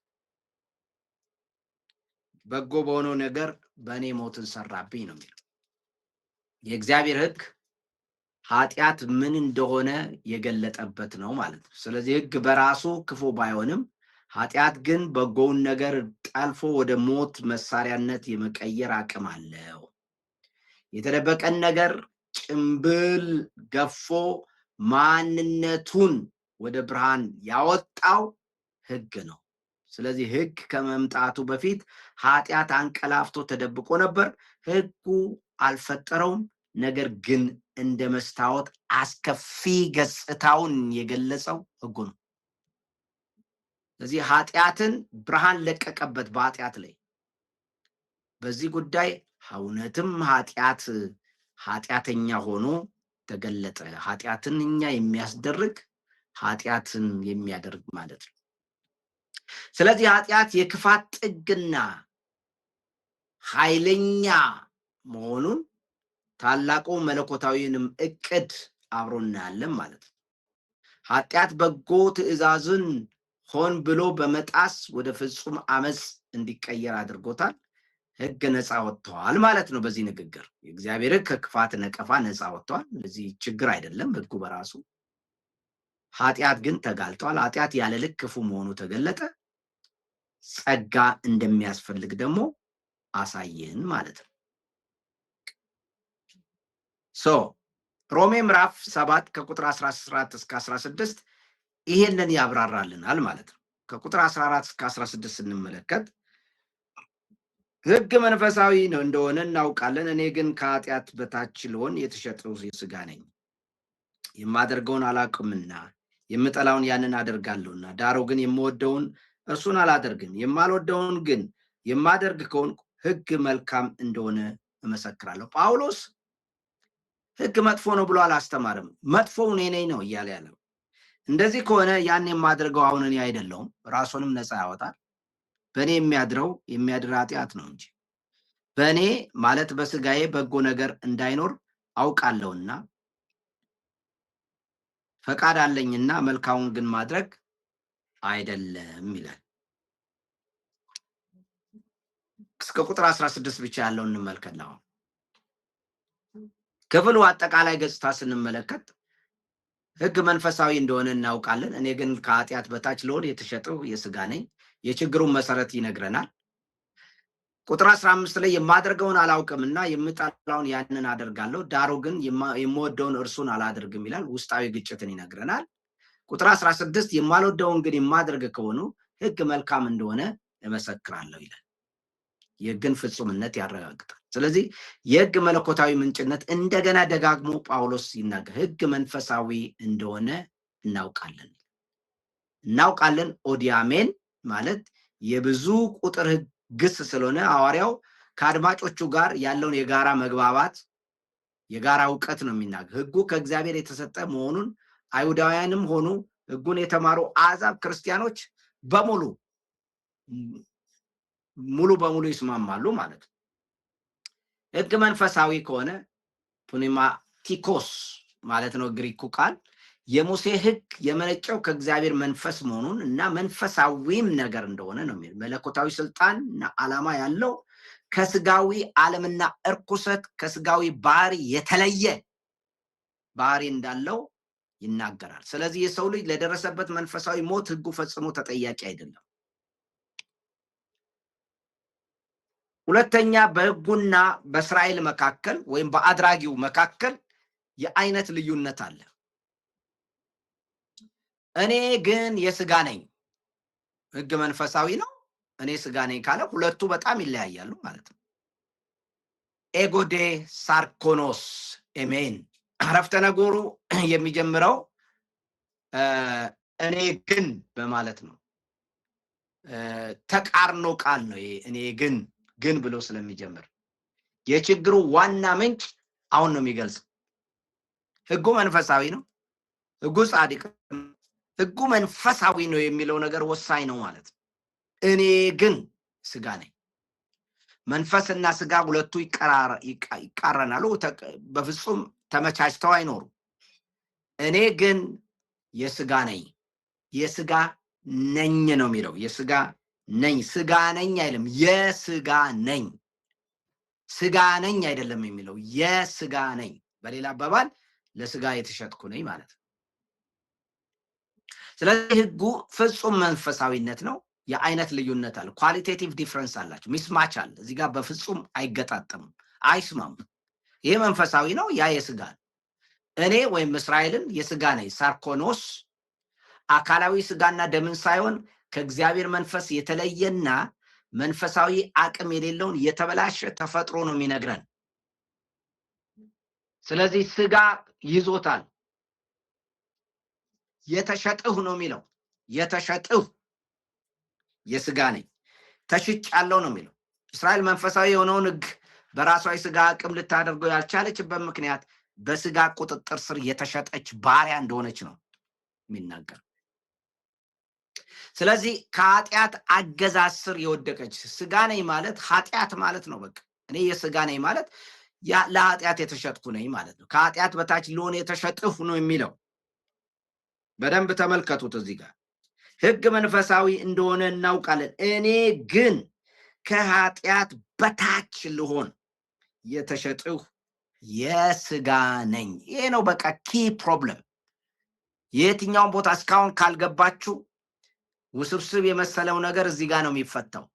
[SPEAKER 1] በጎ በሆነው ነገር በእኔ ሞትን ሰራብኝ ነው የሚለው የእግዚአብሔር ሕግ ኃጢአት ምን እንደሆነ የገለጠበት ነው ማለት ነው። ስለዚህ ሕግ በራሱ ክፉ ባይሆንም ኃጢአት ግን በጎውን ነገር ጠልፎ ወደ ሞት መሳሪያነት የመቀየር አቅም አለው። የተደበቀን ነገር ጭምብል ገፎ ማንነቱን ወደ ብርሃን ያወጣው ሕግ ነው። ስለዚህ ሕግ ከመምጣቱ በፊት ኃጢአት አንቀላፍቶ ተደብቆ ነበር። ሕጉ አልፈጠረውም። ነገር ግን እንደ መስታወት አስከፊ ገጽታውን የገለጸው ሕጉ ነው። ስለዚህ ኃጢአትን ብርሃን ለቀቀበት በኃጢአት ላይ። በዚህ ጉዳይ እውነትም ኃጢአተኛ ሆኖ ተገለጠ። ኃጢአትን እኛ የሚያስደርግ ኃጢአትን የሚያደርግ ማለት ነው። ስለዚህ ኃጢአት የክፋት ጥግና ኃይለኛ መሆኑን ታላቁ መለኮታዊንም እቅድ አብሮ እናያለን ማለት ነው። ኃጢአት በጎ ትእዛዝን ሆን ብሎ በመጣስ ወደ ፍጹም አመፅ እንዲቀየር አድርጎታል። ሕግ ነፃ ወጥተዋል ማለት ነው። በዚህ ንግግር የእግዚአብሔር ሕግ ከክፋት ነቀፋ ነፃ ወጥተዋል። ለዚህ ችግር አይደለም ሕጉ በራሱ። ኃጢአት ግን ተጋልጧል። ኃጢአት ያለ ልክ ክፉ መሆኑ ተገለጠ። ጸጋ እንደሚያስፈልግ ደግሞ አሳየን ማለት ነው። ሮሜ ምዕራፍ 7 ከቁጥር 14 እስከ 16 ይሄንን ያብራራልናል ማለት ነው። ከቁጥር 14 እስከ 16 ስንመለከት ሕግ መንፈሳዊ ነው እንደሆነ እናውቃለን። እኔ ግን ከኃጢአት በታች ልሆን የተሸጠው ሥጋ ነኝ። የማደርገውን አላውቅምና የምጠላውን ያንን አደርጋለሁና፣ ዳሩ ግን የምወደውን እርሱን አላደርግም። የማልወደውን ግን የማደርግ ከሆንኩ ሕግ መልካም እንደሆነ እመሰክራለሁ። ጳውሎስ ሕግ መጥፎ ነው ብሎ አላስተማርም። መጥፎው እኔ ነኝ ነው እያለ ያለው። እንደዚህ ከሆነ ያን የማደርገው አሁን እኔ አይደለሁም፣ ራሱንም ነፃ ያወጣል። በእኔ የሚያድር ኃጢአት ነው እንጂ በእኔ ማለት በስጋዬ በጎ ነገር እንዳይኖር አውቃለሁና ፈቃድ አለኝና መልካሙን ግን ማድረግ አይደለም ይላል። እስከ ቁጥር 16 ብቻ ያለውን እንመልከት ነው። ክፍሉ አጠቃላይ ገጽታ ስንመለከት ሕግ መንፈሳዊ እንደሆነ እናውቃለን። እኔ ግን ከኃጢአት በታች ልሆን የተሸጠው ሥጋ ነኝ። የችግሩን መሰረት ይነግረናል። ቁጥር 15 ላይ የማደርገውን አላውቅምና የምጠላውን ያንን አደርጋለሁ፣ ዳሩ ግን የምወደውን እርሱን አላደርግም ይላል። ውስጣዊ ግጭትን ይነግረናል። ቁጥር 16 የማልወደውን ግን የማደርግ ከሆኑ ሕግ መልካም እንደሆነ እመሰክራለሁ ይላል። የሕግን ፍጹምነት ያረጋግጣል። ስለዚህ የሕግ መለኮታዊ ምንጭነት እንደገና ደጋግሞ ጳውሎስ ይናገር ሕግ መንፈሳዊ እንደሆነ እናውቃለን። ኦዲያሜን ማለት የብዙ ቁጥር ግስ ስለሆነ ሐዋርያው ከአድማጮቹ ጋር ያለውን የጋራ መግባባት የጋራ እውቀት ነው የሚናገር። ሕጉ ከእግዚአብሔር የተሰጠ መሆኑን አይሁዳውያንም ሆኑ ሕጉን የተማሩ አሕዛብ ክርስቲያኖች ሙሉ በሙሉ ይስማማሉ ማለት ነው። ሕግ መንፈሳዊ ከሆነ ፑኒማቲኮስ ማለት ነው ግሪኩ ቃል። የሙሴ ሕግ የመነጨው ከእግዚአብሔር መንፈስ መሆኑን እና መንፈሳዊም ነገር እንደሆነ ነው የሚል መለኮታዊ ስልጣንና ዓላማ ያለው ከስጋዊ ዓለምና እርኩሰት ከስጋዊ ባህሪ የተለየ ባህሪ እንዳለው ይናገራል። ስለዚህ የሰው ልጅ ለደረሰበት መንፈሳዊ ሞት ሕጉ ፈጽሞ ተጠያቂ አይደለም። ሁለተኛ በሕጉና በእስራኤል መካከል ወይም በአድራጊው መካከል የአይነት ልዩነት አለ። እኔ ግን የስጋ ነኝ፣ ሕግ መንፈሳዊ ነው። እኔ ስጋ ነኝ ካለ ሁለቱ በጣም ይለያያሉ ማለት ነው። ኤጎዴ ሳርኮኖስ ኤሜን አረፍተ ነገሩ የሚጀምረው እኔ ግን በማለት ነው። ተቃርኖ ቃል ነው። እኔ ግን ብሎ ስለሚጀምር የችግሩ ዋና ምንጭ አሁን ነው የሚገልጸው። ሕጉ መንፈሳዊ ነው፣ ሕጉ ጻድቅ፣ ሕጉ መንፈሳዊ ነው የሚለው ነገር ወሳኝ ነው ማለት ነው። እኔ ግን ስጋ ነኝ። መንፈስና ስጋ ሁለቱ ይቃረናሉ፣ በፍጹም ተመቻችተው አይኖሩም። እኔ ግን የስጋ ነኝ፣ የስጋ ነኝ ነው የሚለው። የስጋ ነኝ፣ ስጋ ነኝ አይደለም፣ የስጋ ነኝ። ስጋ ነኝ አይደለም የሚለው፣ የስጋ ነኝ። በሌላ አባባል ለስጋ የተሸጥኩ ነኝ ማለት ነው። ስለዚህ ሕጉ ፍጹም መንፈሳዊነት ነው። የአይነት ልዩነት አለ፣ ኳሊቴቲቭ ዲፍረንስ አላቸው፣ ሚስማች አለ። እዚህ ጋር በፍጹም አይገጣጠሙም፣ አይስማሙም። ይሄ መንፈሳዊ ነው፣ ያ የስጋ ነው። እኔ ወይም እስራኤልን የስጋ ነኝ ሳርኮኖስ አካላዊ ስጋና ደምን ሳይሆን ከእግዚአብሔር መንፈስ የተለየና መንፈሳዊ አቅም የሌለውን የተበላሸ ተፈጥሮ ነው የሚነግረን። ስለዚህ ስጋ ይዞታል። የተሸጥሁ ነው የሚለው። የተሸጥሁ የስጋ ነኝ ተሽጫለሁ ነው የሚለው። እስራኤል መንፈሳዊ የሆነውን ሕግ በራሷ የስጋ አቅም ልታደርገው ያልቻለችበት ምክንያት በስጋ ቁጥጥር ስር የተሸጠች ባሪያ እንደሆነች ነው የሚናገር። ስለዚህ ከኃጢአት አገዛዝ ስር የወደቀች ስጋ ነኝ ማለት ኃጢአት ማለት ነው። በቃ እኔ የስጋ ነኝ ማለት ለኃጢአት የተሸጥኩ ነኝ ማለት ነው። ከኃጢአት በታች ለሆነ የተሸጥሁ ነው የሚለው። በደንብ ተመልከቱት። እዚህ ጋር ሕግ መንፈሳዊ እንደሆነ እናውቃለን። እኔ ግን ከኃጢአት በታች ልሆን የተሸጥሁ የስጋ ነኝ። ይሄ ነው በቃ ኪ ፕሮብለም። የትኛውን ቦታ እስካሁን ካልገባችሁ ውስብስብ የመሰለው ነገር እዚህ ጋር ነው የሚፈታው።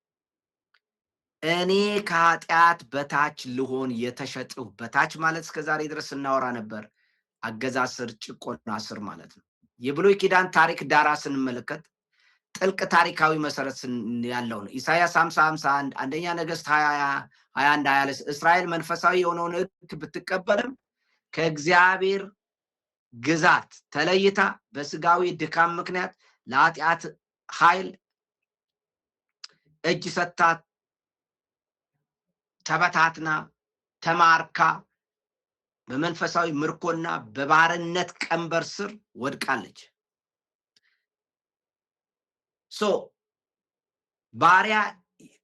[SPEAKER 1] እኔ ከኃጢአት በታች ልሆን የተሸጥሁ። በታች ማለት እስከዛሬ ድረስ እናወራ ነበር አገዛዝ ስር፣ ጭቆና ስር ማለት ነው። የብሉይ ኪዳን ታሪክ ዳራ ስንመለከት ጥልቅ ታሪካዊ መሰረት ያለው ነው። ኢሳያስ 50:51 አንደኛ ነገሥት 20:21 እስራኤል መንፈሳዊ የሆነውን ሕግ ብትቀበልም ከእግዚአብሔር ግዛት ተለይታ በስጋዊ ድካም ምክንያት ለኃጢአት ኃይል እጅ ሰጥታ ተበታትና ተማርካ በመንፈሳዊ ምርኮና በባርነት ቀንበር ስር ወድቃለች። ባሪያ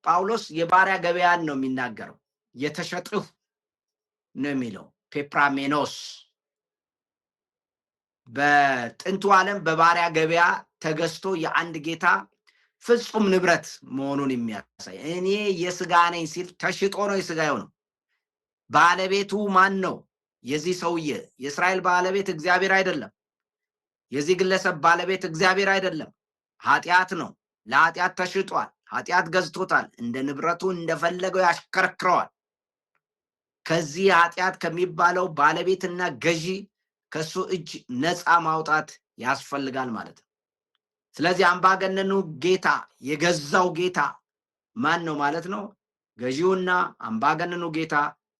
[SPEAKER 1] ጳውሎስ የባሪያ ገበያን ነው የሚናገረው። የተሸጥሁ ነው የሚለው ፔፕራሜኖስ። በጥንቱ ዓለም በባሪያ ገበያ ተገዝቶ የአንድ ጌታ ፍጹም ንብረት መሆኑን የሚያሳይ እኔ የስጋ ነኝ ሲል ተሽጦ ነው የስጋ የሆነው። ባለቤቱ ማን ነው? የዚህ ሰውዬ የእስራኤል ባለቤት እግዚአብሔር አይደለም። የዚህ ግለሰብ ባለቤት እግዚአብሔር አይደለም፣ ኃጢአት ነው። ለኃጢአት ተሽጧል። ኃጢአት ገዝቶታል። እንደ ንብረቱ እንደፈለገው ያሽከረክረዋል። ከዚህ ኃጢአት ከሚባለው ባለቤትና ገዢ ከሱ እጅ ነፃ ማውጣት ያስፈልጋል ማለት ነው። ስለዚህ አምባገነኑ ጌታ የገዛው ጌታ ማን ነው ማለት ነው? ገዢውና አምባገነኑ ጌታ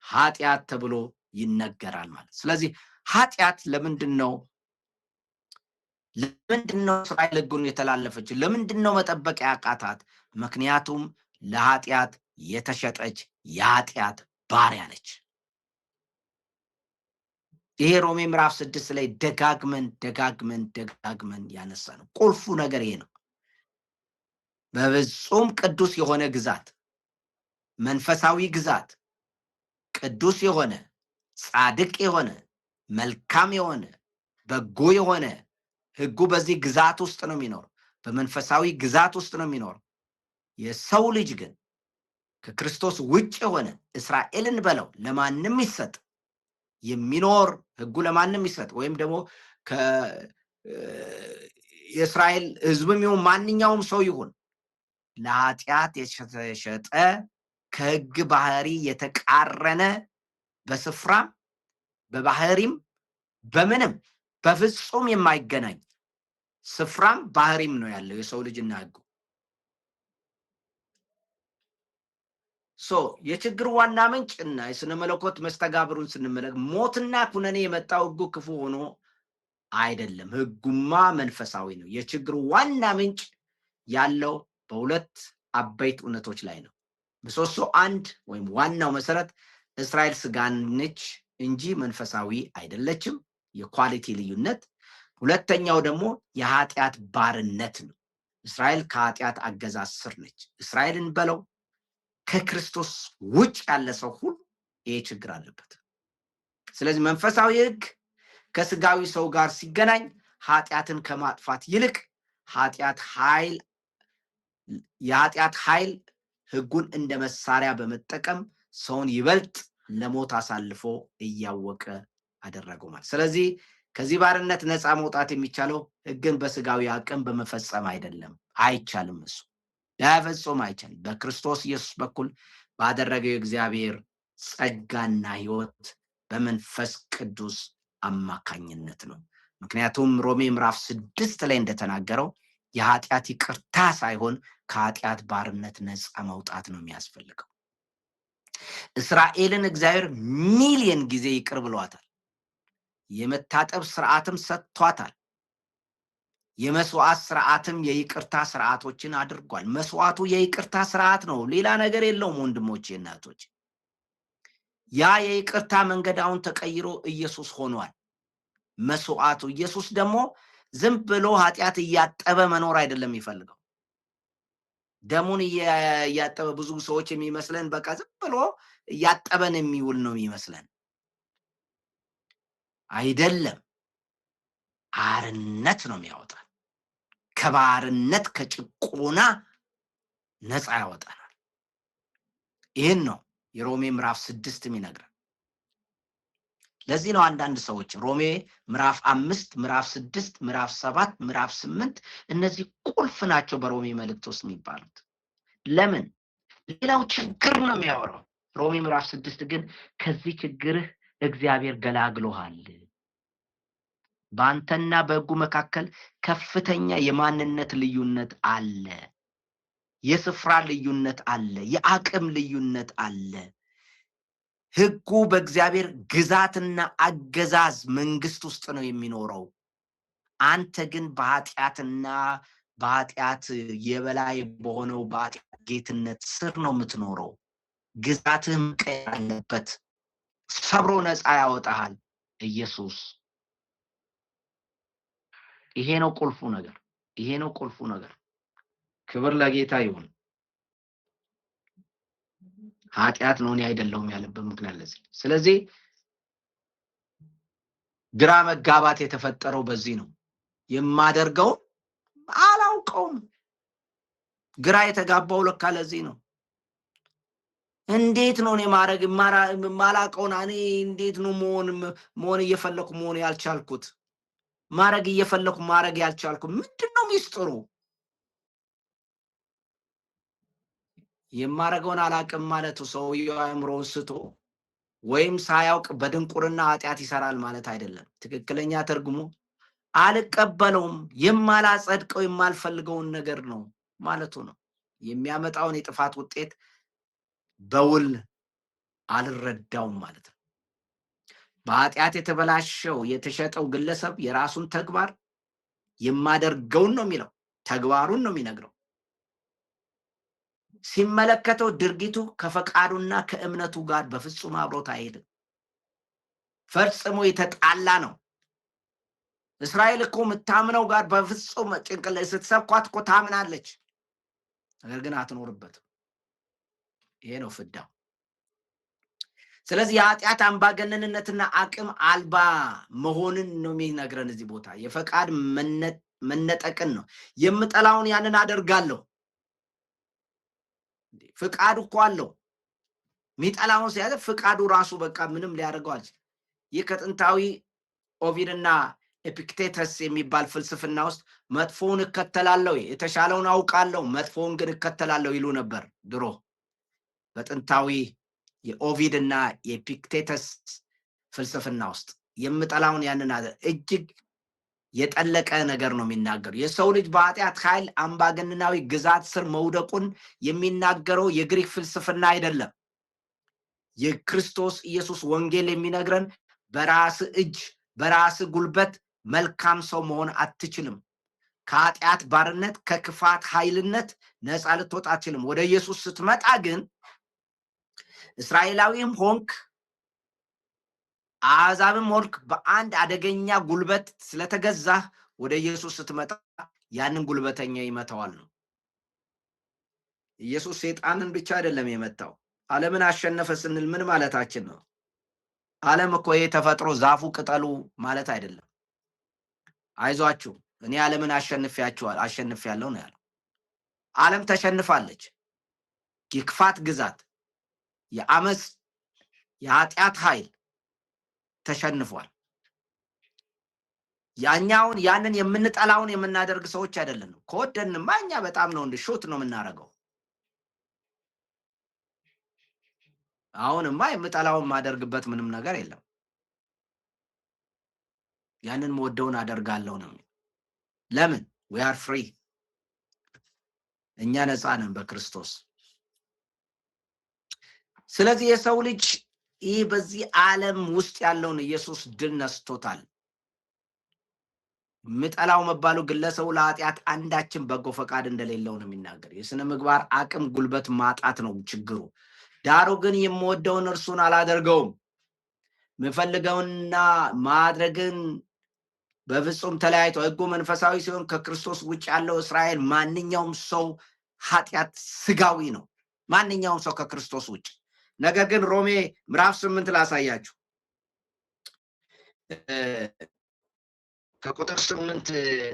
[SPEAKER 1] ኃጢአት ተብሎ ይነገራል ማለት። ስለዚህ ኃጢአት ለምንድነው እስራኤል ሕጉን የተላለፈችው? ለምንድነው መጠበቅ ያቃታት? ምክንያቱም ለኃጢአት የተሸጠች የኃጢአት ባሪያ ነች። ይሄ ሮሜ ምዕራፍ 6 ላይ ደጋግመን ያነሳ ነው። ቁልፉ ነገር ይሄ ነው። በፍጹም ቅዱስ የሆነ ግዛት፣ መንፈሳዊ ግዛት፣ ቅዱስ የሆነ ጻድቅ የሆነ መልካም የሆነ በጎ የሆነ ሕጉ በዚህ ግዛት ውስጥ ነው የሚኖረው። በመንፈሳዊ ግዛት ውስጥ ነው የሚኖረው። የሰው ልጅ ግን ከክርስቶስ ውጭ የሆነ እስራኤልን በለው ለማንም ይሰጥ የሚኖር ሕጉ ለማንም ይሰጥ ወይም ደግሞ የእስራኤል ሕዝብም ይሁን ማንኛውም ሰው ይሁን ለኃጢአት የተሸጠ ከሕግ ባህሪ የተቃረነ በስፍራም በባህሪም በምንም በፍጹም የማይገናኝ ስፍራም ባህሪም ነው ያለው የሰው ልጅና ሕጉ። የችግሩ ዋና ምንጭና የስነ መለኮት መስተጋብሩን ስንመለከት ሞትና ኩነኔ የመጣው ሕጉ ክፉ ሆኖ አይደለም። ሕጉማ መንፈሳዊ ነው። የችግሩ ዋና ምንጭ ያለው በሁለት አበይት እውነቶች ላይ ነው። ምሰሶ አንድ ወይም ዋናው መሰረት እስራኤል ስጋ ነች እንጂ መንፈሳዊ አይደለችም፣ የኳሊቲ ልዩነት። ሁለተኛው ደግሞ የኃጢአት ባርነት ነው። እስራኤል ከኃጢአት አገዛዝ ስር ነች። እስራኤልን በለው ከክርስቶስ ውጭ ያለ ሰው ሁሉ ይሄ ችግር አለበት። ስለዚህ መንፈሳዊ ሕግ ከስጋዊ ሰው ጋር ሲገናኝ ኃጢአትን ከማጥፋት ይልቅ የኃጢአት ኃይል ሕጉን እንደ መሳሪያ በመጠቀም ሰውን ይበልጥ ለሞት አሳልፎ እያወቀ አደረገው ማለት። ስለዚህ ከዚህ ባርነት ነፃ መውጣት የሚቻለው ሕግን በስጋዊ አቅም በመፈጸም አይደለም፣ አይቻልም። እሱ ለፍጹም አይቻልም። በክርስቶስ ኢየሱስ በኩል ባደረገው የእግዚአብሔር ጸጋና ሕይወት በመንፈስ ቅዱስ አማካኝነት ነው። ምክንያቱም ሮሜ ምዕራፍ 6 ላይ እንደተናገረው የኃጢአት ይቅርታ ሳይሆን ከኃጢአት ባርነት ነፃ መውጣት ነው የሚያስፈልገው። እስራኤልን እግዚአብሔር ሚሊየን ጊዜ ይቅር ብሏታል። የመታጠብ ስርዓትም ሰጥቷታል። የመስዋዕት ስርዓትም የይቅርታ ስርዓቶችን አድርጓል። መስዋዕቱ የይቅርታ ስርዓት ነው፣ ሌላ ነገር የለውም። ወንድሞቼ እናቶች፣ ያ የይቅርታ መንገድ አሁን ተቀይሮ ኢየሱስ ሆኗል መስዋዕቱ። ኢየሱስ ደግሞ ዝም ብሎ ኃጢአት እያጠበ መኖር አይደለም የሚፈልገው። ደሙን እያጠበ ብዙ ሰዎች የሚመስለን በቃ ዝም ብሎ እያጠበን የሚውል ነው የሚመስለን። አይደለም፣ አርነት ነው የሚያወጣል። ከባርነት ከጭቆና ነፃ ያወጣናል። ይህን ነው የሮሜ ምዕራፍ 6 የሚነግረን። ለዚህ ነው አንዳንድ ሰዎች ሮሜ ምዕራፍ 5 ምዕራፍ 6 ምዕራፍ 7 ምዕራፍ 8 እነዚህ ቁልፍ ናቸው በሮሜ መልእክት ውስጥ የሚባሉት። ለምን? ሌላው ችግር ነው የሚያወራው። ሮሜ ምዕራፍ 6 ግን ከዚህ ችግርህ እግዚአብሔር ገላግሎሃል። በአንተና በሕጉ መካከል ከፍተኛ የማንነት ልዩነት አለ፣ የስፍራ ልዩነት አለ፣ የአቅም ልዩነት አለ። ሕጉ በእግዚአብሔር ግዛትና አገዛዝ መንግስት ውስጥ ነው የሚኖረው። አንተ ግን በኃጢአትና በኃጢአት የበላይ በሆነው በኃጢአት ጌትነት ስር ነው የምትኖረው። ግዛትህ መቀየር አለበት። ሰብሮ ነፃ ያወጣሃል ኢየሱስ። ይሄ ነው ቁልፉ ነገር። ይሄ ነው ቁልፉ ነገር። ክብር ለጌታ ይሁን። ኃጢአት ነው እኔ አይደለሁም ያለበት ምክንያት ለዚህ። ስለዚህ ግራ መጋባት የተፈጠረው በዚህ ነው። የማደርገው አላውቀውም። ግራ የተጋባው ለካ ለዚህ ነው። እንዴት ነው እኔ ማድረግ ማላውቀውን እኔ እንዴት ነው መሆን እየፈለኩ መሆን ያልቻልኩት? ማድረግ እየፈለኩ ማድረግ ያልቻልኩት ምንድነው ሚስጥሩ? የማረገውን አላውቅም ማለቱ ሰውየው አእምሮውን ስቶ ወይም ሳያውቅ በድንቁርና ኃጢአት ይሰራል ማለት አይደለም። ትክክለኛ ትርጉሙ አልቀበለውም፣ የማላጸድቀው የማልፈልገውን ነገር ነው ማለቱ ነው። የሚያመጣውን የጥፋት ውጤት በውል አልረዳውም ማለት ነው። በኃጢአት የተበላሸው የተሸጠው ግለሰብ የራሱን ተግባር የማደርገውን ነው የሚለው፣ ተግባሩን ነው የሚነግረው። ሲመለከተው ድርጊቱ ከፈቃዱና ከእምነቱ ጋር በፍጹም አብሮት አይሄድም። ፈጽሞ የተጣላ ነው። እስራኤል እኮ የምታምነው ጋር በፍጹም ጭንቅላት ስትሰብኳት እኮ ታምናለች፣ ነገር ግን አትኖርበትም። ይሄ ነው ፍዳው። ስለዚህ የኃጢአት አምባገነንነትና አቅም አልባ መሆንን ነው የሚነግረን እዚህ ቦታ። የፈቃድ መነጠቅን ነው። የምጠላውን ያንን አደርጋለሁ። ፍቃዱ እኮ አለው። የሚጠላውን ሲያደርግ ፍቃዱ ራሱ በቃ ምንም ሊያደርገው አልችልም። ይህ ከጥንታዊ ኦቪድና ኤፒክቴተስ የሚባል ፍልስፍና ውስጥ መጥፎውን እከተላለሁ፣ የተሻለውን አውቃለሁ፣ መጥፎውን ግን እከተላለሁ ይሉ ነበር ድሮ በጥንታዊ የኦቪድና የኤፒክቴተስ ፍልስፍና ውስጥ። የምጠላውን ያንን እጅግ የጠለቀ ነገር ነው የሚናገሩ። የሰው ልጅ በኃጢአት ኃይል አምባገነናዊ ግዛት ስር መውደቁን የሚናገረው የግሪክ ፍልስፍና አይደለም። የክርስቶስ ኢየሱስ ወንጌል የሚነግረን በራስ እጅ በራስ ጉልበት መልካም ሰው መሆን አትችልም። ከኃጢአት ባርነት ከክፋት ኃይልነት ነፃ ልትወጣ አትችልም። ወደ ኢየሱስ ስትመጣ ግን እስራኤላዊም ሆንክ አሕዛብም ሆንክ በአንድ አደገኛ ጉልበት ስለተገዛህ ወደ ኢየሱስ ስትመጣ ያንን ጉልበተኛ ይመታዋል ነው። ኢየሱስ ሰይጣንን ብቻ አይደለም የመታው። ዓለምን አሸነፈ ስንል ምን ማለታችን ነው? ዓለም እኮ ይሄ ተፈጥሮ ዛፉ ቅጠሉ ማለት አይደለም። አይዟችሁ እኔ ዓለምን አሸንፌያለሁ ነው ያለው። ዓለም ተሸንፋለች። የክፋት ግዛት፣ የአመፅ፣ የኃጢአት ኃይል ተሸንፏል። ያንን የምንጠላውን የምናደርግ ሰዎች አይደለንም። ከወደንማ እኛ በጣም ነው ሾት ነው የምናደርገው። አሁንማ የምጠላውን ማደርግበት ምንም ነገር የለም። ያንን ወደውን አደርጋለሁ ነው። ለምን? we are free። እኛ ነፃ ነን በክርስቶስ። ስለዚህ የሰው ልጅ ይህ በዚህ ዓለም ውስጥ ያለውን ኢየሱስ ድል ነስቶታል። ምጠላው መባሉ ግለሰቡ ለኃጢአት አንዳችን በጎ ፈቃድ እንደሌለው ነው የሚናገር። የስነ ምግባር አቅም ጉልበት ማጣት ነው ችግሩ። ዳሩ ግን የምወደውን እርሱን አላደርገውም፣ የምፈልገውንና ማድረግን በፍጹም ተለያይቶ። ሕጉ መንፈሳዊ ሲሆን ከክርስቶስ ውጭ ያለው እስራኤል ማንኛውም ሰው ኃጢአት ስጋዊ ነው፣ ማንኛውም ሰው ከክርስቶስ ውጭ። ነገር ግን ሮሜ ምዕራፍ 8 ላሳያችሁ። ከቁጥር 8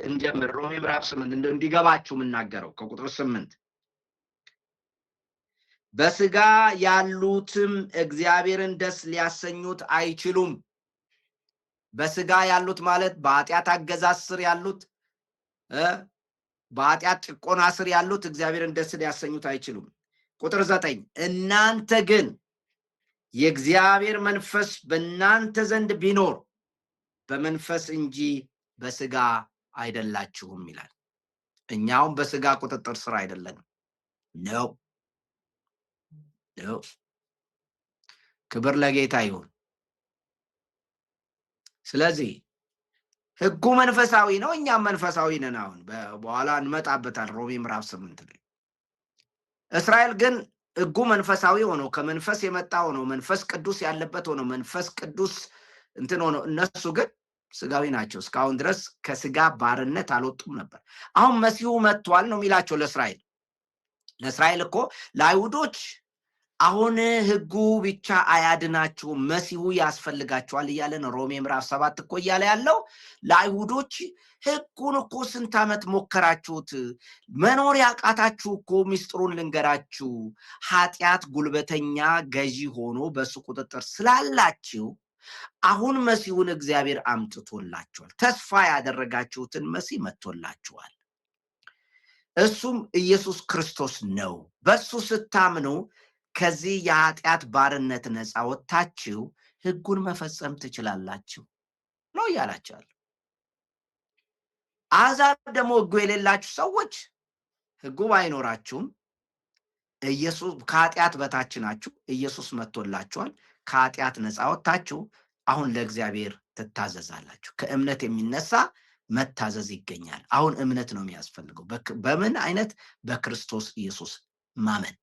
[SPEAKER 1] እንጀምር። ሮሜ ምዕራፍ 8 እንዲገባችሁ የምናገረው ከቁጥር 8 በስጋ ያሉትም እግዚአብሔርን ደስ ሊያሰኙት አይችሉም። በስጋ ያሉት ማለት በኃጢአት አገዛዝ ስር ያሉት፣ በኃጢአት ጭቆና ስር ያሉት እግዚአብሔርን ደስ ሊያሰኙት አይችሉም። ቁጥር 9 እናንተ ግን የእግዚአብሔር መንፈስ በእናንተ ዘንድ ቢኖር በመንፈስ እንጂ በስጋ አይደላችሁም ይላል። እኛውም በስጋ ቁጥጥር ስር አይደለንም ነው። ክብር ለጌታ ይሁን። ስለዚህ ሕጉ መንፈሳዊ ነው፣ እኛም መንፈሳዊ ነን። አሁን በኋላ እንመጣበታል። ሮሜ ምዕራፍ 8 ላይ እስራኤል ግን ሕጉ መንፈሳዊ ሆኖ ከመንፈስ የመጣ ሆኖ መንፈስ ቅዱስ ያለበት ሆኖ መንፈስ ቅዱስ እንትን ሆኖ እነሱ ግን ስጋዊ ናቸው። እስካሁን ድረስ ከስጋ ባርነት አልወጡም ነበር። አሁን መሲሁ መጥቷል ነው የሚላቸው ለእስራኤል እኮ ለአይሁዶች አሁን ሕጉ ብቻ አያድናችሁም፣ መሲሁ ያስፈልጋቸዋል እያለ ነው። ሮሜ ምዕራፍ 7 እኮ እያለ ያለው ለአይሁዶች ሕጉን እኮ ስንት ዓመት ሞከራችሁት፣ መኖር ያቃታችሁ እኮ ሚስጥሩን ልንገራችሁ፣ ኃጢአት ጉልበተኛ ገዢ ሆኖ በሱ ቁጥጥር ስላላችሁ አሁን መሲሁን እግዚአብሔር አምጥቶላችኋል። ተስፋ ያደረጋችሁትን መሲህ መጥቶላችኋል። እሱም ኢየሱስ ክርስቶስ ነው። በሱ ስታምኑ ከዚህ የኃጢአት ባርነት ነፃ ወጥታችሁ ሕጉን መፈጸም ትችላላችሁ ነው እያላችኋል። አሕዛብ ደግሞ ሕጉ የሌላችሁ ሰዎች ሕጉ ባይኖራችሁም ኢየሱስ ከኃጢአት በታች ናችሁ፣ ኢየሱስ መጥቶላችኋል፣ ከኃጢአት ነፃ ወጥታችሁ አሁን ለእግዚአብሔር ትታዘዛላችሁ። ከእምነት የሚነሳ መታዘዝ ይገኛል። አሁን እምነት ነው የሚያስፈልገው። በምን አይነት? በክርስቶስ ኢየሱስ ማመን።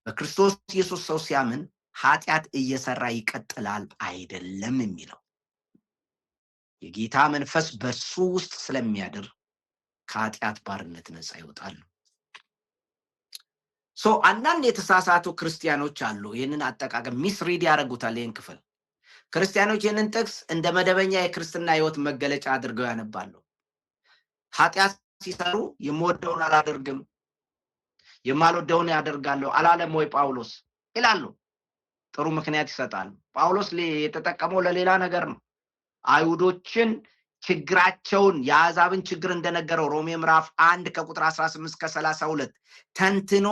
[SPEAKER 1] በክርስቶስ ኢየሱስ ሰው ሲያምን ኃጢአት እየሰራ ይቀጥላል አይደለም የሚለው። የጌታ መንፈስ በሱ ውስጥ ስለሚያድር ከኃጢአት ባርነት ነፃ ይወጣሉ። አንዳንድ የተሳሳቱ ክርስቲያኖች አሉ። ይህንን አጠቃቀም ሚስሪድ ያደርጉታል። ይህን ክፍል ክርስቲያኖች ይህንን ጥቅስ እንደ መደበኛ የክርስትና ህይወት መገለጫ አድርገው ያነባሉ። ኃጢአት ሲሰሩ የምወደውን አላደርግም፣ የማልወደውን ያደርጋለሁ አላለም ወይ ጳውሎስ ይላሉ። ጥሩ ምክንያት ይሰጣሉ። ጳውሎስ የተጠቀመው ለሌላ ነገር ነው። አይሁዶችን ችግራቸውን የአሕዛብን ችግር እንደነገረው ሮሜ ምዕራፍ 1 ከቁጥር 18 እስከ 32 ተንትኖ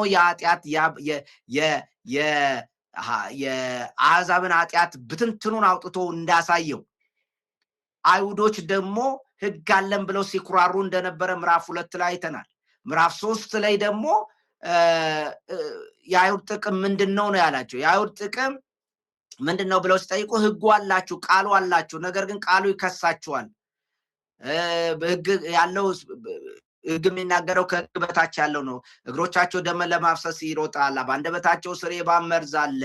[SPEAKER 1] የአሕዛብን ኃጢአት ብትንትኑን አውጥቶ እንዳሳየው አይሁዶች ደግሞ ሕግ አለን ብለው ሲኩራሩ እንደነበረ ምዕራፍ 2 ላይ አይተናል። ምዕራፍ 3 ላይ ደግሞ የአይሁድ ጥቅም ምንድነው ነው ያላቸው። የአይሁድ ጥቅም ምንድነው ብለው ሲጠይቁ ሕጉ አላችሁ፣ ቃሉ አላችሁ፣ ነገር ግን ቃሉ ይከሳችኋል። ሕግ ያለው ሕግ የሚናገረው ከሕግ በታች ያለው ነው። እግሮቻቸው ደም ለማፍሰስ ይሮጣል፣ በአንደበታቸው ስር የእባብ መርዝ አለ፣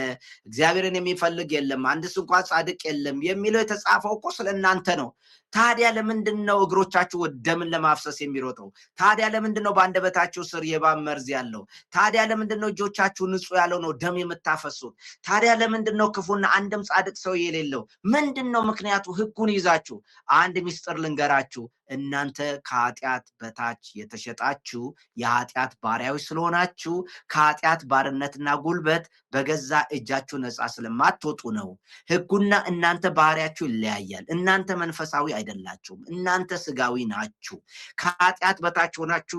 [SPEAKER 1] እግዚአብሔርን የሚፈልግ የለም፣ አንድስ እንኳን ጻድቅ የለም የሚለው የተጻፈው እኮ ስለ እናንተ ነው። ታዲያ ለምንድን ነው እግሮቻችሁ ደምን ለማፍሰስ የሚሮጠው? ታዲያ ለምንድን ነው በአንደበታችሁ ስር የእባብ መርዝ ያለው? ታዲያ ለምንድን ነው እጆቻችሁ ንጹህ ያለው ነው ደም የምታፈሱት? ታዲያ ለምንድን ነው ክፉና አንድም ጻድቅ ሰው የሌለው? ምንድን ነው ምክንያቱ? ሕጉን ይዛችሁ። አንድ ምስጢር ልንገራችሁ፣ እናንተ ከኃጢአት በታች የተሸጣችሁ የኃጢአት ባሪያዎች ስለሆናችሁ ከኃጢአት ባርነትና ጉልበት በገዛ እጃችሁ ነፃ ስለማትወጡ ነው። ሕጉና እናንተ ባህሪያችሁ ይለያያል። እናንተ መንፈሳዊ አይደላችሁም፣ እናንተ ስጋዊ ናችሁ። ከኃጢአት በታች ሆናችሁ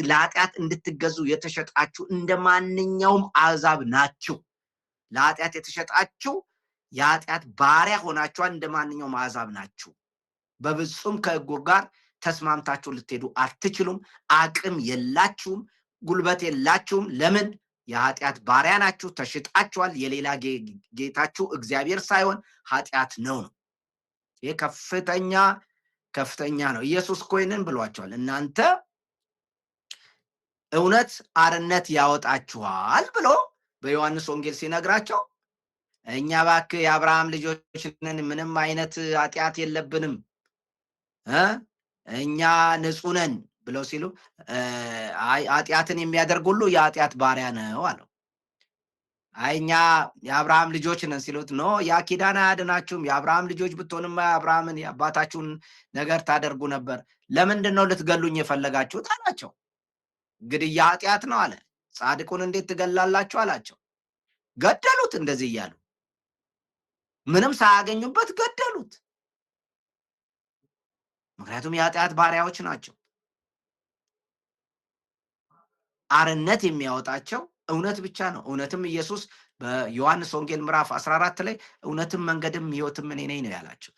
[SPEAKER 1] ለኃጢአት እንድትገዙ የተሸጣችሁ እንደ ማንኛውም አሕዛብ ናችሁ። ለኃጢአት የተሸጣችሁ የኃጢአት ባሪያ ሆናችኋል፣ እንደ ማንኛውም አሕዛብ ናችሁ። በፍጹም ከሕጉ ጋር ተስማምታችሁ ልትሄዱ አትችሉም። አቅም የላችሁም፣ ጉልበት የላችሁም። ለምን? የኃጢአት ባሪያ ናችሁ፣ ተሽጣችኋል። የሌላ ጌታችሁ እግዚአብሔር ሳይሆን ኃጢአት ነው። ይህ ከፍተኛ ነው። ኢየሱስ እኮ ይህንን ብሏቸዋል። እናንተ እውነት አርነት ያወጣችኋል ብሎ በዮሐንስ ወንጌል ሲነግራቸው እኛ እባክህ የአብርሃም ልጆች ነን፣ ምንም አይነት ኃጢአት የለብንም፣ እኛ ንጹህ ነን ብለው ሲሉ ኃጢአትን የሚያደርግ ሁሉ የኃጢአት ባሪያ ነው አለው። እኛ የአብርሃም ልጆች ነን ሲሉት ኖ ያ ኪዳን አያድናችሁም፣ የአብርሃም ልጆች ብትሆንማ የአብርሃምን የአባታችሁን ነገር ታደርጉ ነበር፣ ለምንድን ነው ልትገሉኝ የፈለጋችሁት አላቸው። ግድያ ኃጢአት ነው አለ። ጻድቁን እንዴት ትገላላችሁ አላቸው። ገደሉት። እንደዚህ እያሉ ምንም ሳያገኙበት ገደሉት። ምክንያቱም የኃጢአት ባሪያዎች ናቸው። አርነት የሚያወጣቸው እውነት ብቻ ነው። እውነትም ኢየሱስ በዮሐንስ ወንጌል ምዕራፍ 14 ላይ እውነትም መንገድም ሕይወትም እኔ ነኝ ነው ያላቸው።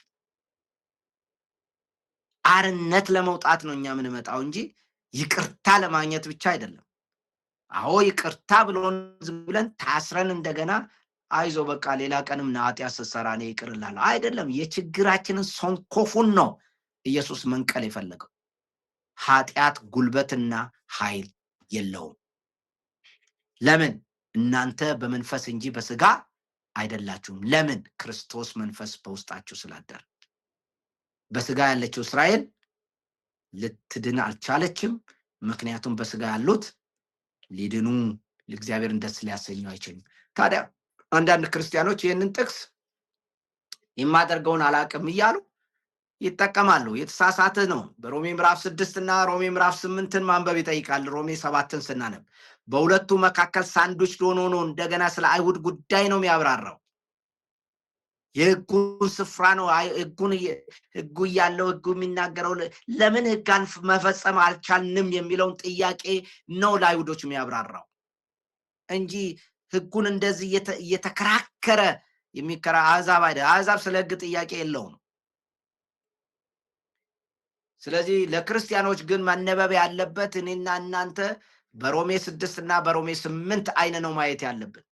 [SPEAKER 1] አርነት ለመውጣት ነው እኛ የምንመጣው እንጂ ይቅርታ ለማግኘት ብቻ አይደለም። አዎ ይቅርታ ብሎን ዝም ብለን ታስረን እንደገና አይዞ በቃ ሌላ ቀንም ኃጢአት ስትሰራ እኔ ይቅር እላለሁ አይደለም። የችግራችንን sonkoፉን ነው ኢየሱስ መንቀል የፈለገው። ኃጢአት ጉልበትና ኃይል የለውም። ለምን? እናንተ በመንፈስ እንጂ በስጋ አይደላችሁም። ለምን? ክርስቶስ መንፈስ በውስጣችሁ ስላደረ። በስጋ ያለችው እስራኤል ልትድን አልቻለችም። ምክንያቱም በስጋ ያሉት ሊድኑ ለእግዚአብሔርን ደስ ሊያሰኙ አይችሉም። ታዲያ አንዳንድ ክርስቲያኖች ይህንን ጥቅስ የማደርገውን አላቅም እያሉ ይጠቀማሉ። የተሳሳተ ነው። በሮሜ ምዕራፍ 6 እና ሮሜ ምዕራፍ 8ን ማንበብ ይጠይቃል። ሮሜ 7ን ስናነብ በሁለቱ መካከል ሳንዱች ሆኖ ነው እንደገና ስለ አይሁድ ጉዳይ ነው የሚያብራራው። የሕጉን ስፍራ ነው። ሕጉ እያለው ሕጉ የሚናገረው ለምን ሕጋን መፈጸም አልቻልንም የሚለውን ጥያቄ ነው ለአይሁዶች የሚያብራራው እንጂ ሕጉን እንደዚህ እየተከራከረ የሚከራ አሕዛብ አይደል። አሕዛብ ስለ ሕግ ጥያቄ የለውም። ስለዚህ ለክርስቲያኖች ግን መነበብ ያለበት እኔና እናንተ በሮሜ 6 እና በሮሜ 8 አይነ ነው ማየት ያለብን።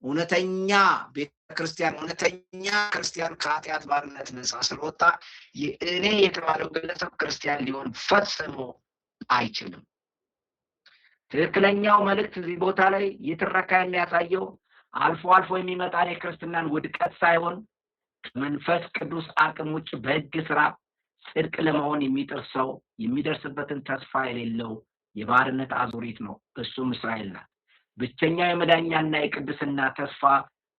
[SPEAKER 1] እውነተኛ ቤተክርስቲያን እውነተኛ ክርስቲያን ከኃጢአት ባርነት ነፃ ስለወጣ እኔ የተባለው ግለሰብ ክርስቲያን ሊሆን ፈጽሞ አይችልም። ትክክለኛው መልእክት እዚህ ቦታ ላይ ይትረካ የሚያሳየው አልፎ አልፎ የሚመጣ የክርስትናን ውድቀት ሳይሆን ከመንፈስ ቅዱስ አቅም ውጭ በሕግ ስራ ጽድቅ ለመሆን የሚጥር ሰው የሚደርስበትን ተስፋ የሌለው የባርነት አዙሪት ነው። እሱም እስራኤል ናት። ብቸኛው የመዳኛና የቅድስና ተስፋ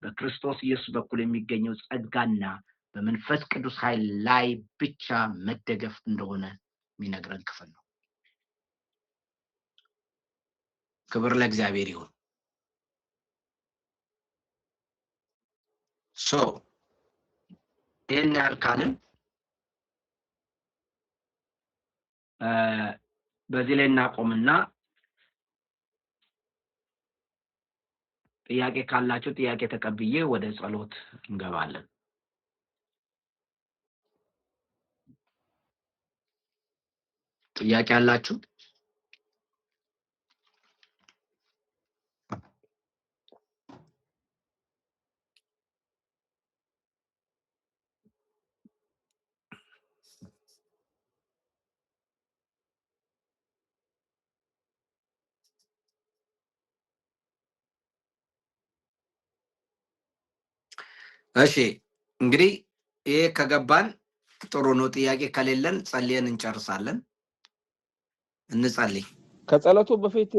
[SPEAKER 1] በክርስቶስ ኢየሱስ በኩል የሚገኘው ጸጋና በመንፈስ ቅዱስ ኃይል ላይ ብቻ መደገፍ እንደሆነ የሚነግረን ክፍል ነው። ክብር ለእግዚአብሔር ይሁን። ይህን ያህል ካልን በዚህ ላይ እናቆምና ጥያቄ ካላችሁ ጥያቄ ተቀብዬ ወደ ጸሎት እንገባለን። ጥያቄ አላችሁ? እሺ እንግዲህ ይሄ ከገባን ጥሩ ነው። ጥያቄ ከሌለን ጸልየን እንጨርሳለን። እንጸልይ።
[SPEAKER 2] ከጸሎቱ በፊት